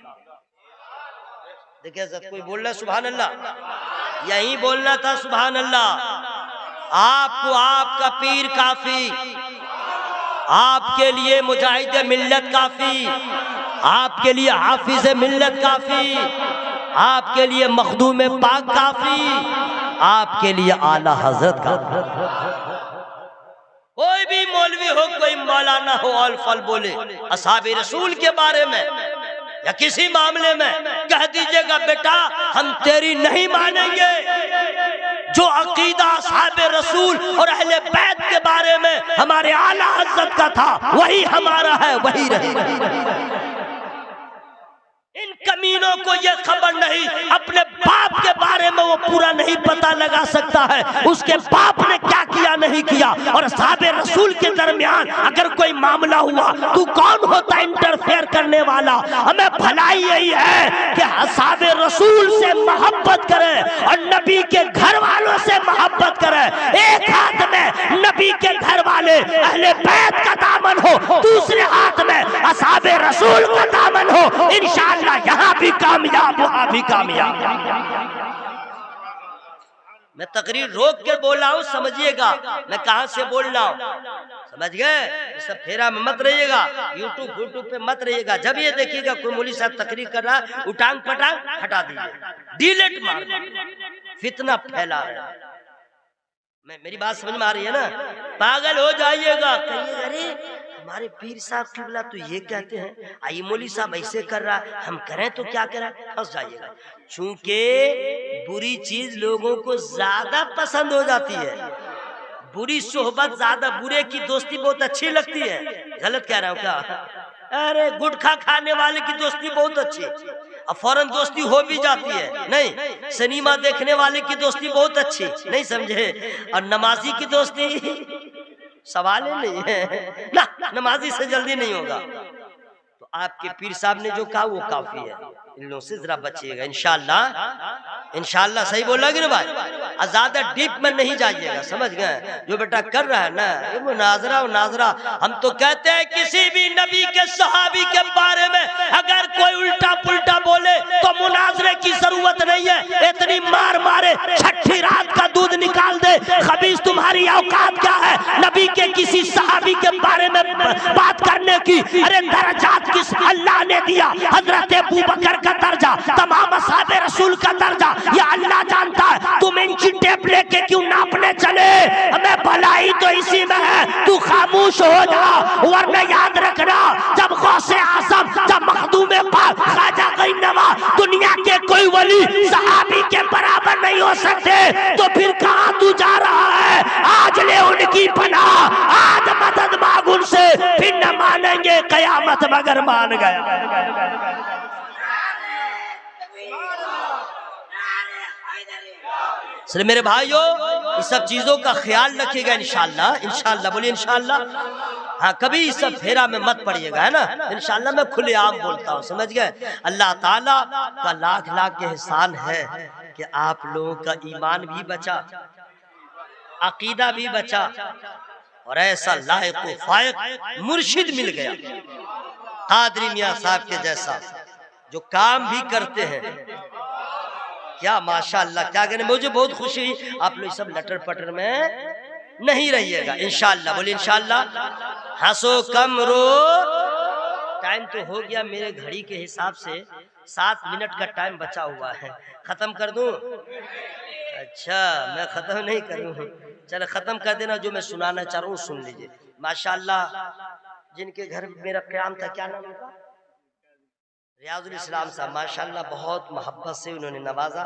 देखिए कोई बोल रहा है सुभान अल्लाह, यही बोलना था सुभान अल्लाह। आपको आपका पीर काफी, आपके लिए मुजाहिद मिल्लत काफी, आपके लिए हाफिज मिल्लत काफी, आपके लिए मखदूम पाक काफी, आपके लिए आला हजरत काफी। कोई भी मौलवी हो, कोई मौलाना हो, ऑल फल बोले असहाबे रसूल के बारे में, या किसी मामले में कह दीजिएगा बेटा हम तेरी नहीं मानेंगे। जो अकीदा साहिब रसूल और अहले बैत के बारे में हमारे आला हज़रत का था वही हमारा है, वही रहेगा। इन कमीनों को ये खबर नहीं, अपने बाप के बारे में वो पूरा नहीं पता लगा सकता है उसके बाप ने क्या किया नहीं किया। और साहब रसूल के दरमियान अगर कोई मामला हुआ तू कौन होता इंटरफेयर करने वाला। हमें भलाई यही है कि साहब रसूल से मोहब्बत करे और नबी के घर वालों से मोहब्बत करे। एक हाथ में नबी के घर वाले अहले बैत का दामन हो, दूसरे हाथ में असहाब रसूल का दामन हो, इंशाअल्लाह यहाँ भी कामयाब वहां भी कामयाब। मैं तकरीर रोक के बोल रहा हूँ, समझिएगा मैं कहां से बोल रहा हूँ, समझ गए। सब फेरा में मत रहिएगा, यूट्यूब पे मत रहिएगा। जब ये देखिएगा कोई मौलवी साहब तकरीर कर रहा है उटांग पटांग हटा दीजिए, डिलीट मार, फितना फैला रहा है। मेरी बात समझ में आ रही है ना? पागल हो जाइएगा, कहिए अरे हमारे पीर साहब किबला तो ये कहते हैं, आई मौली साहब ऐसे कर रहा है, हम करें तो क्या करें, फंस जाइएगा। चूंकि बुरी चीज लोगों को ज्यादा पसंद हो जाती है, बुरी सोहबत ज्यादा, बुरे की दोस्ती बहुत अच्छी लगती है। गलत कह रहा हूँ क्या? अरे गुटखा खाने वाले की दोस्ती बहुत अच्छी, अब फौरन दोस्ती हो भी जाती है। नहीं, सिनेमा देखने वाले की दोस्ती बहुत अच्छी, नहीं समझे। और नमाजी की दोस्ती सवाल ही नहीं है ना, नमाजी से जल्दी नहीं होगा। तो आपके पीर साहब ने जो कहा वो काफी है, इन लोगों से जरा बचिएगा इंशाअल्लाह। इंशाअल्लाह सही बोला कि ना भाई, ज्यादा डीप में नहीं जाइएगा, समझ गए। जो बेटा कर रहा है ना ये मुनाजरा और नाजरा, हम तो कहते हैं किसी भी नबी के सहाबी के बारे में अगर कोई उल्टा पुल्टा बोले तो मुनाजरे की जरूरत नहीं है। इतनी मार मारे छठी रात का दूध निकाल दे, खबीस तुम्हारी औकात क्या है नबी के किसी सहाबी के बारे में बात करने की? अरे दर्जात किस अल्लाह ने दिया, हजरत अबू बकर का दर्जा, तमाम साहब रसूल का दर्जा ये अल्लाह जानता है। तुम इंची टेप लेके क्यों नापने चले? हमें भलाई तो इसी में है, तू खामोश हो जा, वरना याद रखना जब गौसे आजम, जब मखदूम पाक ख्वाजा गरीब नवाज दुनिया के कोई वली सहाबी के बराबर नहीं हो सकते, तो फिर कहां तू जा रहा है? आज ले उनकी पनाह, आज मदद मांग उनसे, फिर न मानेंगे कयामत मगर मान गया। इसलिए मेरे भाइयों इस सब चीजों का ख्याल रखिएगा इंशाअल्लाह। इंशाअल्लाह बोलिए इंशाअल्लाह। हाँ, कभी इस सब फेरा में मत पड़िएगा, है ना। इंशाअल्लाह मैं खुलेआम बोलता हूँ, समझ गए। अल्लाह ताला का लाख लाख के एहसान है कि आप लोगों का ईमान भी बचा, अकीदा भी बचा, और ऐसा लायक फायक मुर्शिद मिल गया कादरी मियां साहब के जैसा, जो काम भी करते हैं। क्या माशाअल्लाह, क्या कहने, मुझे बहुत खुशी। आप लोग सब लटर पटर में नहीं रहिएगा इंशाअल्लाह, बोलिए इंशाअल्लाह। हंसो कम रो। टाइम तो हो गया मेरे घड़ी के हिसाब से, 7 मिनट का टाइम बचा हुआ है। खत्म कर दूं? अच्छा, मैं खत्म नहीं करूं, चलो खत्म कर देना। जो मैं सुनाना चाह रहा हूँ सुन लीजिए। माशाअल्लाह जिनके घर मेरा क़याम था, क्या नाम था? रियाजुल इस्लाम साहब, माशाअल्लाह बहुत मोहब्बत से उन्होंने नवाजा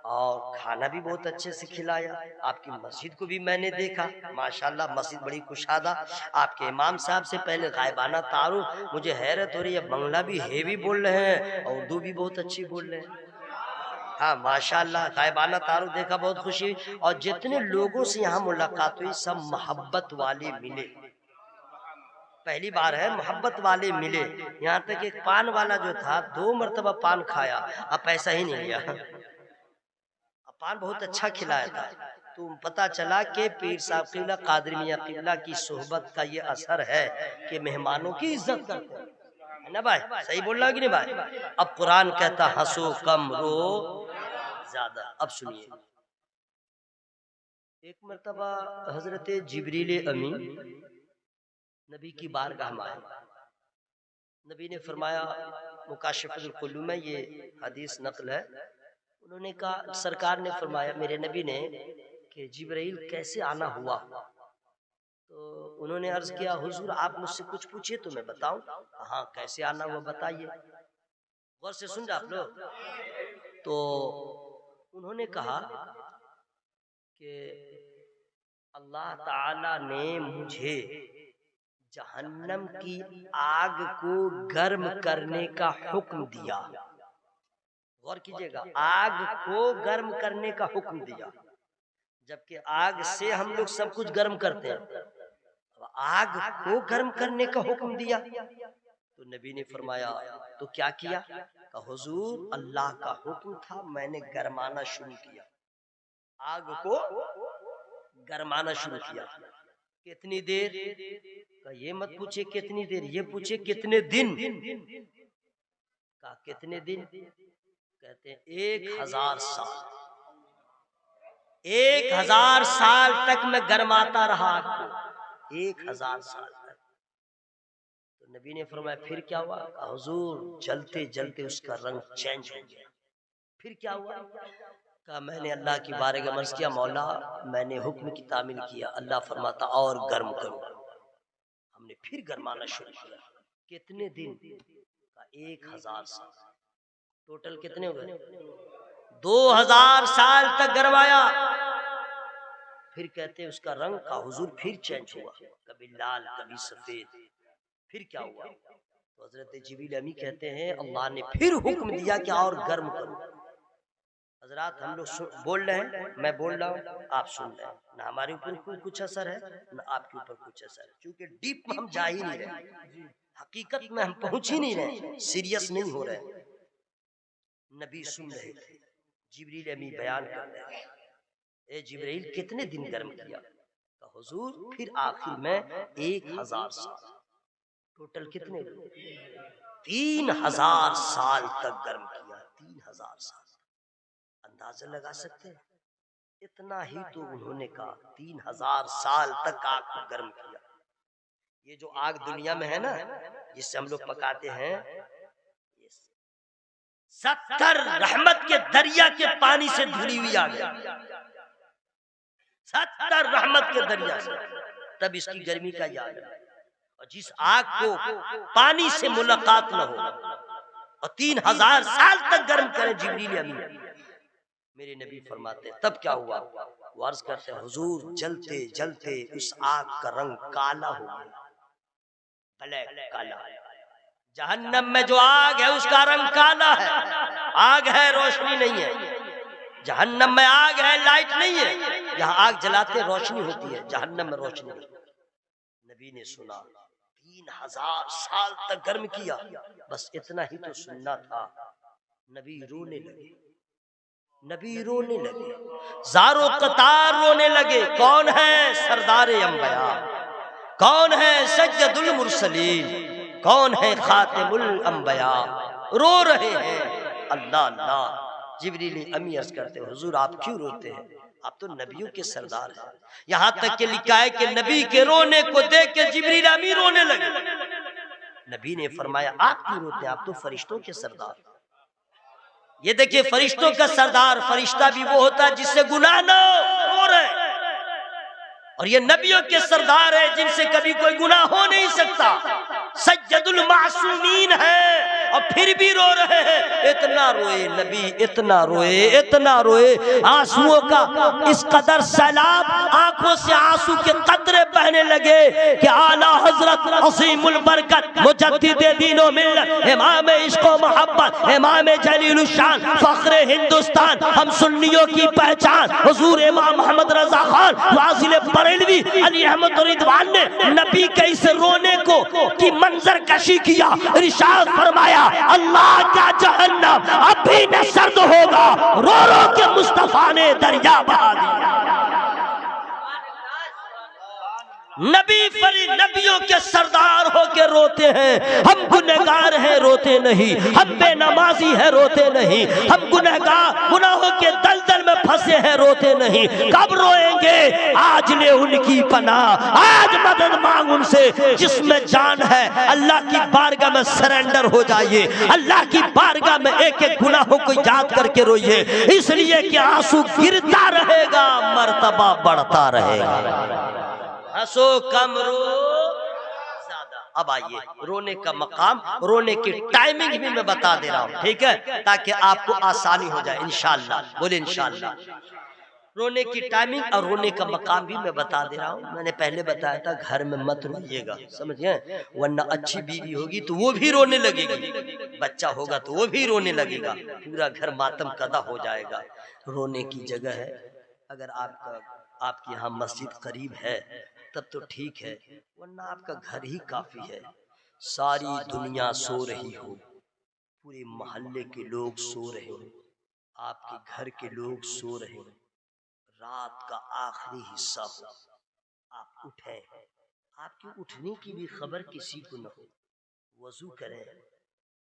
और खाना भी बहुत अच्छे से खिलाया। आपकी मस्जिद को भी मैंने देखा, माशाअल्लाह मस्जिद बड़ी कुशादा। आपके इमाम साहब से पहले गायबाना तारुफ, मुझे हैरत हो रही है, बंगला भी हेवी बोल रहे हैं और उर्दू भी बहुत अच्छी बोल रहे हैं। हाँ माशाअल्लाह, गायबाना तारुफ देखा, बहुत खुशी। और जितने लोगों से यहाँ मुलाकात हुई सब मोहब्बत वाले मिले, पहली बार है मोहब्बत वाले मिले। यहाँ तक एक पान वाला जो था 2 मरतबा पान खाया, अब पैसा ही नहीं लिया, अब पान बहुत अच्छा खिलाया था। तो पता चला कि पीर साहब किबला कादरी मियां किबला की सोहबत का ये असर है कि मेहमानों की इज्जत करते हैं, है ना भाई? सही बोल रहा कि नहीं भाई? अब कुरान कहता हंसो कम रो ज्यादा। अब सुनिए, एक मरतबा हजरत जिब्रील अमीन नबी की बारगाह में आए। नबी ने फरमाया, मुकाशिफुल कुलूब में ये हदीस नकल है, उन्होंने कहा, सरकार ने फरमाया मेरे नबी ने कि जिब्रील कैसे आना हुआ? तो उन्होंने अर्ज किया, हुजूर आप मुझसे कुछ पूछिए तो मैं बताऊं। हाँ कैसे आना हुआ बताइए। गौर से सुन रहे आप लोग। तो उन्होंने कहा कि अल्लाह ताला ने मुझे जहन्नम की आग को गर्म करने का हुक्म दिया। गौर कीजिएगा, आग को गर्म करने का हुक्म दिया, जबकि आग से हम लोग सब कुछ गर्म करते हैं, आग को गर्म करने का हुक्म दिया। तो नबी ने फरमाया तो क्या किया? कहा हुजूर अल्लाह का हुक्म था, मैंने गरमाना शुरू किया, आग को गरमाना शुरू किया। कितनी देर? का ये मत पूछे कितनी देर, ये पूछे कितने दिन। का कितने दिन? कहते हैं 1000 साल। 1000 साल तक मैं गरमाता रहा आग को, 1000 साल तक। तो नबी ने फरमाया फिर क्या हुआ? हुजूर जलते जलते उसका रंग चेंज हो गया। फिर क्या हुआ? कहा मैंने अल्लाह की बारगाह में अर्ज़ किया, मौला मैंने हुक्म की तामील किया। अल्लाह फरमाता और गर्म करो। हमने फिर गरमाना शुरू किया। कितने दिन? का 1000 साल। टोटल कितने हो गए? 2000 साल तक गरमाया। फिर कहते हैं उसका रंग का हुजूर फिर चेंज हुआ, कभी लाल कभी सफेद। फिर क्या हुआ? तो हजरत जिब्रील अमी कहते हैं अल्लाह ने फिर हुक्म दिया कि और गर्म करो। हजरात हम लोग बोल रहे हैं, मैं बोल रहा हूँ, आप सुन रहे हैं, ना हमारे ऊपर कुछ असर है ना आपके ऊपर कुछ असर है, क्योंकि डीप में हम जा ही नहीं रहे, हकीकत में हम पहुंच ही नहीं रहे, सीरियस नहीं हो रहे। नबी सुन रहे थे, जिब्रील अमी बयान कर रहे हैं, ए जिब्रील कितने दिन गर्म किया? तो हुजूर फिर आखिर में 1000 साल। टोटल कितने? 3000 साल तक गर्म किया। 3000 साल। अंदाजा लगा सकते हैं? इतना ही तो उन्होंने कहा, 3000 साल तक आग को गर्म किया। ये जो आग दुनिया में है ना, जिससे हम लोग पकाते हैं, 70 रहमत के दरिया के पानी से धुली हुई आग है। 70 रहमत के दरिया से, तब इसकी गर्मी का याद है। और जिस आग को पानी से मुलाकात न हो और 3000 साल तक गर्म करे जिब्रील अमीन, मेरे नबी फरमाते तब क्या हुआ? वो अर्ज करते हुजूर जलते जलते उस आग का रंग काला हो गया, ब्लैक, काला। जहन्नम में जो आग है उसका रंग काला है। आग है, रोशनी नहीं है। जहन्नम में आग है, लाइट नहीं है। यहाँ आग जलाते रोशनी होती है, जहन्नम में रोशनी नहीं। नबी ने सुना 3000 साल तक गर्म किया, बस इतना ही तो सुनना था। नबी रोने लगे, नबी रोने लगे, ज़ारो कतार रोने लगे। कौन है? सरदारे अंबिया। कौन है? सज्जदुल मुरसलीन। कौन है? खातिमुल अंबिया। रो रहे हैं। अल्लाह अल्लाह। जिब्रील अमी अर्ज़ करते हैं हुजूर आप क्यों रोते हैं? आप तो नबियों के सरदार हैं। यहाँ तक के लिखा है कि नबी के रोने को देख के जिब्रील अमी रोने लगे। नबी ने फरमाया आप क्यों रोते हैं? आप तो फरिश्तों के सरदार। ये देखिए फरिश्तों का सरदार, फरिश्ता भी वो होता है जिससे गुनाह न हो रहे, और ये नबियों के सरदार है जिनसे कभी कोई गुनाह हो नहीं सकता। सज्जदुल मासूमीन है और फिर भी रो रहे हैं। इतना रोए नबी, इतना रोए, इतना रोए, आंसुओं का इस कदर सैलाब, आंखों से आंसू के कतरे बहने लगे कि आला हजरत असीमुल बरकत मुजद्दिद दीनो मिल्लत, इमाम इश्क व मोहब्बत, इमाम जलीलुल शान, फख्रे हिंदुस्तान, हम सुन्नियों की पहचान हुजूर इमाम मोहम्मद रजा खान वाजिल बरेलवी अली अहमद रिदवान ने नबी के इस रोने को की मंजर कशी किया। इरशाद फरमाया अल्लाह का जहन्नम अभी न सर्द होगा, रो रो के मुस्तफा ने दरिया बहा दिया। नबियों के सरदार होके रोते हैं। हम गुनहगार हैं, रोते नहीं। हम बेनमाजी हैं, रोते नहीं। हम गुनहगार गुनाहों के दलदल में फंसे हैं, रोते नहीं। कब रोएंगे? आज ले उनकी पनाह, आज मदद मांग उनसे जिसमें जान है। अल्लाह की बारगाह में सरेंडर हो जाइए, अल्लाह की बारगाह में एक एक गुनाहों को याद करके रोइए, इसलिए कि आंसू गिरता रहेगा, मर्तबा बढ़ता रहेगा। हंसो कम रो ज्यादा। अब आइए रोने का मकाम, रोने की टाइमिंग भी मैं बता दे रहा हूँ, ठीक है, ताकि आपको आसानी हो जाए इंशाअल्लाह। बोले इंशाअल्लाह। रोने की टाइमिंग और रोने का मकाम भी मैं बता दे रहा हूँ। मैंने पहले बताया था घर में मत रोइएगा, समझिए, वरना अच्छी बीवी होगी तो वो भी रोने लगेगी, बच्चा होगा तो वो भी रोने लगेगा, पूरा घर मातम कदा हो जाएगा। रोने की जगह है। अगर आपके यहाँ मस्जिद करीब है तब तो ठीक है, वरना आपका घर ही काफी है। सारी दुनिया सो रही हो, पूरे मोहल्ले के लोग सो रहे हो, आपके घर के लोग सो रहे हो, रात का आखिरी हिस्सा हो, आप उठे, आपके उठने की भी खबर किसी को न हो, वजू करें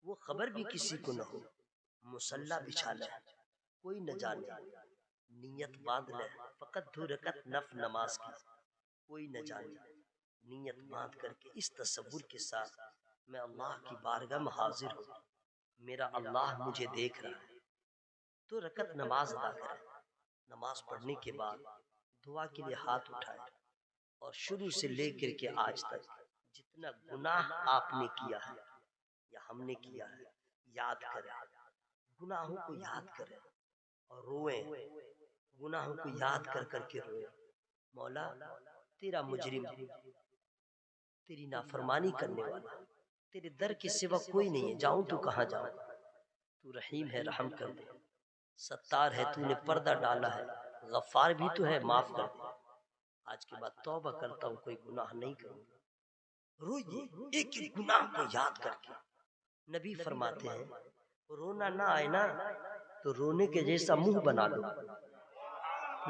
वो खबर भी किसी को न हो, मुसल्ला बिछा लें, कोई न जाने, नियत बांध लें, फकत 2 रकत नफ नमाज की, कोई न जाने, नियत बांध करके इस तसव्वुर के साथ मैं अल्लाह की बारगाह में हाजिर हूँ, मेरा अल्लाह मुझे देख रहा है, 2 रकत नमाज अदा करें। नमाज पढ़ने के बाद दुआ के लिए हाथ उठाए और शुरू से लेकर के आज तक जितना गुनाह आपने किया है या हमने किया है याद करें, गुनाहों को याद करें और रोएं, गुनाहों को याद कर करके रोएं। मौला तेरा मुजरिम, तेरी नाफरमानी करने वाला, तेरे दर के सिवा कोई नहीं है, जाऊं तो कहाँ जाऊं, तू रहीम है, रहम कर दे, सत्तार है, तूने पर्दा डाला है, गफ्फार भी तो है, माफ कर दे, आज के बाद तौबा करता हूँ, कोई गुनाह नहीं करूंगा। रोइए एक एक गुनाह को याद करके। नबी फरमाते हैं रोना ना आए ना तो रोने के जैसा मुंह बना लो।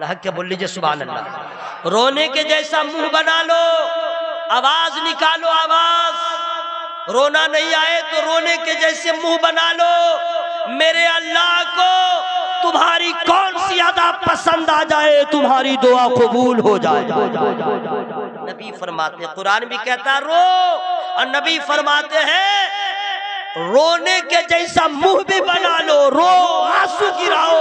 लाहक क्या बोल लीजिए सुभान अल्लाह। रोने के जैसा मुंह बना लो, आवाज निकालो, आवाज। रोना नहीं आए तो रोने के जैसे मुंह बना लो। मेरे अल्लाह को तुम्हारी कौन सी अदा पसंद आ जाए, तुम्हारी दुआ कबूल हो जाए। नबी फरमाते, कुरान भी कहता है रो, और नबी फरमाते हैं रोने के जैसा मुंह भी बना लो, रो, आंसू गिराओ,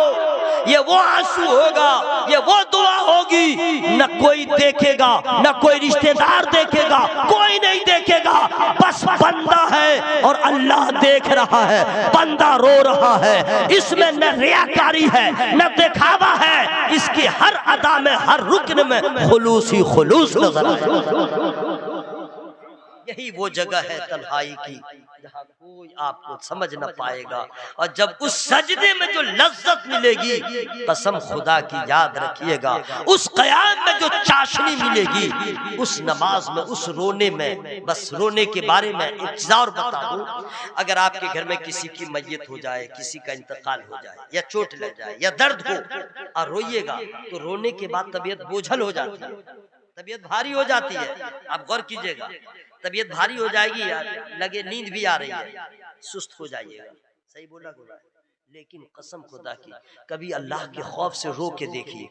ये वो आंसू होगा, ये वो दुआ होगी, न कोई देखेगा, न कोई रिश्तेदार देखेगा, कोई नहीं देखेगा, बस बंदा है और अल्लाह देख रहा है, बंदा रो रहा है, इसमें न रियाकारी है न दिखावा है, इसकी हर अदा में हर रुकन में खुलूस ही खुलूस नजर आता। यही वो जगह है तन्हाई की जहाँ कोई आपको समझ न पाएगा, और जब उस सजदे में जो लज्जत मिलेगी, कसम खुदा की याद रखिएगा, उस क़याम में जो चाशनी मिलेगी, उस नमाज में, उस रोने में। बस रोने के बारे में एक और बता दूं, अगर आपके घर में किसी की मैयत हो जाए, किसी का इंतकाल हो जाए, या चोट लग जाए, या दर्द हो, और रोइएगा तो रोने के बाद तबीयत बोझल हो जाती है, तबीयत भारी हो जाती है। आप गौर कीजिएगा, तबीयत भारी हो जाएगी, यार लगे नींद भी आ रही है, सुस्त हो जाइएगा। सही बोला गुना, लेकिन कसम खुदा की कभी अल्लाह के खौफ से रो के देखिए,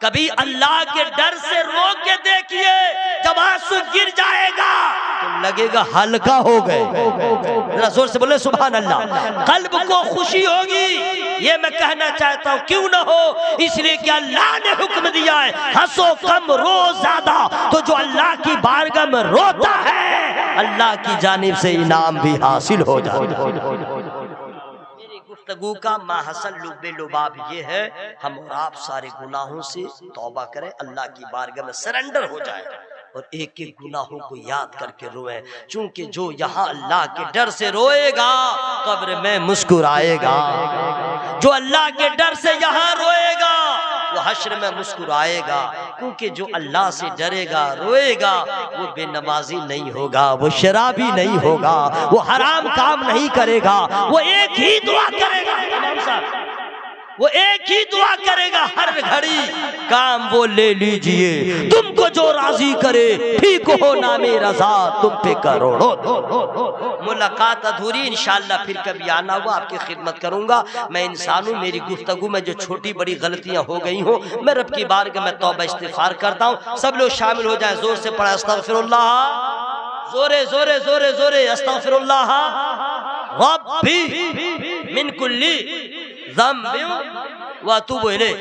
कभी अल्लाह के डर से रो के देखिए, जब आंसू गिर जाएगा तो लगेगा हल्का हो गए। जोर से बोले सुभान अल्लाह। कल्ब को खुशी होगी, ये मैं कहना चाहता हूँ, क्यों ना हो, इसलिए कि अल्लाह ने हुक्म दिया है हंसो कम रो ज्यादा, तो जो अल्लाह की बारगाह में रोता है अल्लाह की जानिब से इनाम भी हासिल हो जाए। गुफ्तगू का माहसल लुब्बे लुबाब ये है, हम और आप सारे गुनाहों से तौबा करें, अल्लाह की बारगाह में सरेंडर हो जाए और एक एक गुनाहों को याद करके रोए, क्योंकि जो यहाँ अल्लाह के डर से रोएगा कब्र में मुस्कुराएगा, जो अल्लाह के डर से यहाँ रोएगा वो हश्र में मुस्कुराएगा, क्योंकि जो अल्लाह से डरेगा रोएगा वो बेनमाजी नहीं होगा, वो शराबी नहीं होगा, वो हराम काम नहीं करेगा, वो एक ही दुआ करेगा, वो एक ही दुआ करेगा हर घड़ी, काम वो ले लीजिए, तुमको जो राजी करे, ठीक हो नामे रजा तुम पे करोड़ों। मुलाकात अधूरी, इंशाअल्लाह फिर कभी आना हुआ आपकी खिदमत करूंगा। मैं इंसान हूँ, मेरी गुफ्तगू में जो छोटी बड़ी गलतियां हो गई हो, मैं रब की बारगाह में तौबा इस्तिगफार करता हूँ। सब लोग शामिल हो जाए, जोर से पढ़ा अस्तगफिरुल्लाह, जोरे जोरे जोरे जोरे अस्तगफिरुल्लाह रब्बी मिन कुल्ली ज़म्बिन व अतूबु इलैह।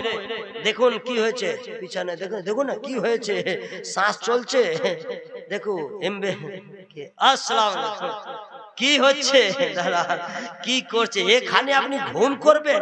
দেখুন কি হয়েছে, পিছনে দেখুন, দেখুন না কি হয়েছে, শ্বাস চলছে, দেখো এমবে আসসালামু আলাইকুম কি হচ্ছে দাদা কি করছে এখানে আপনি ঘুম করবেন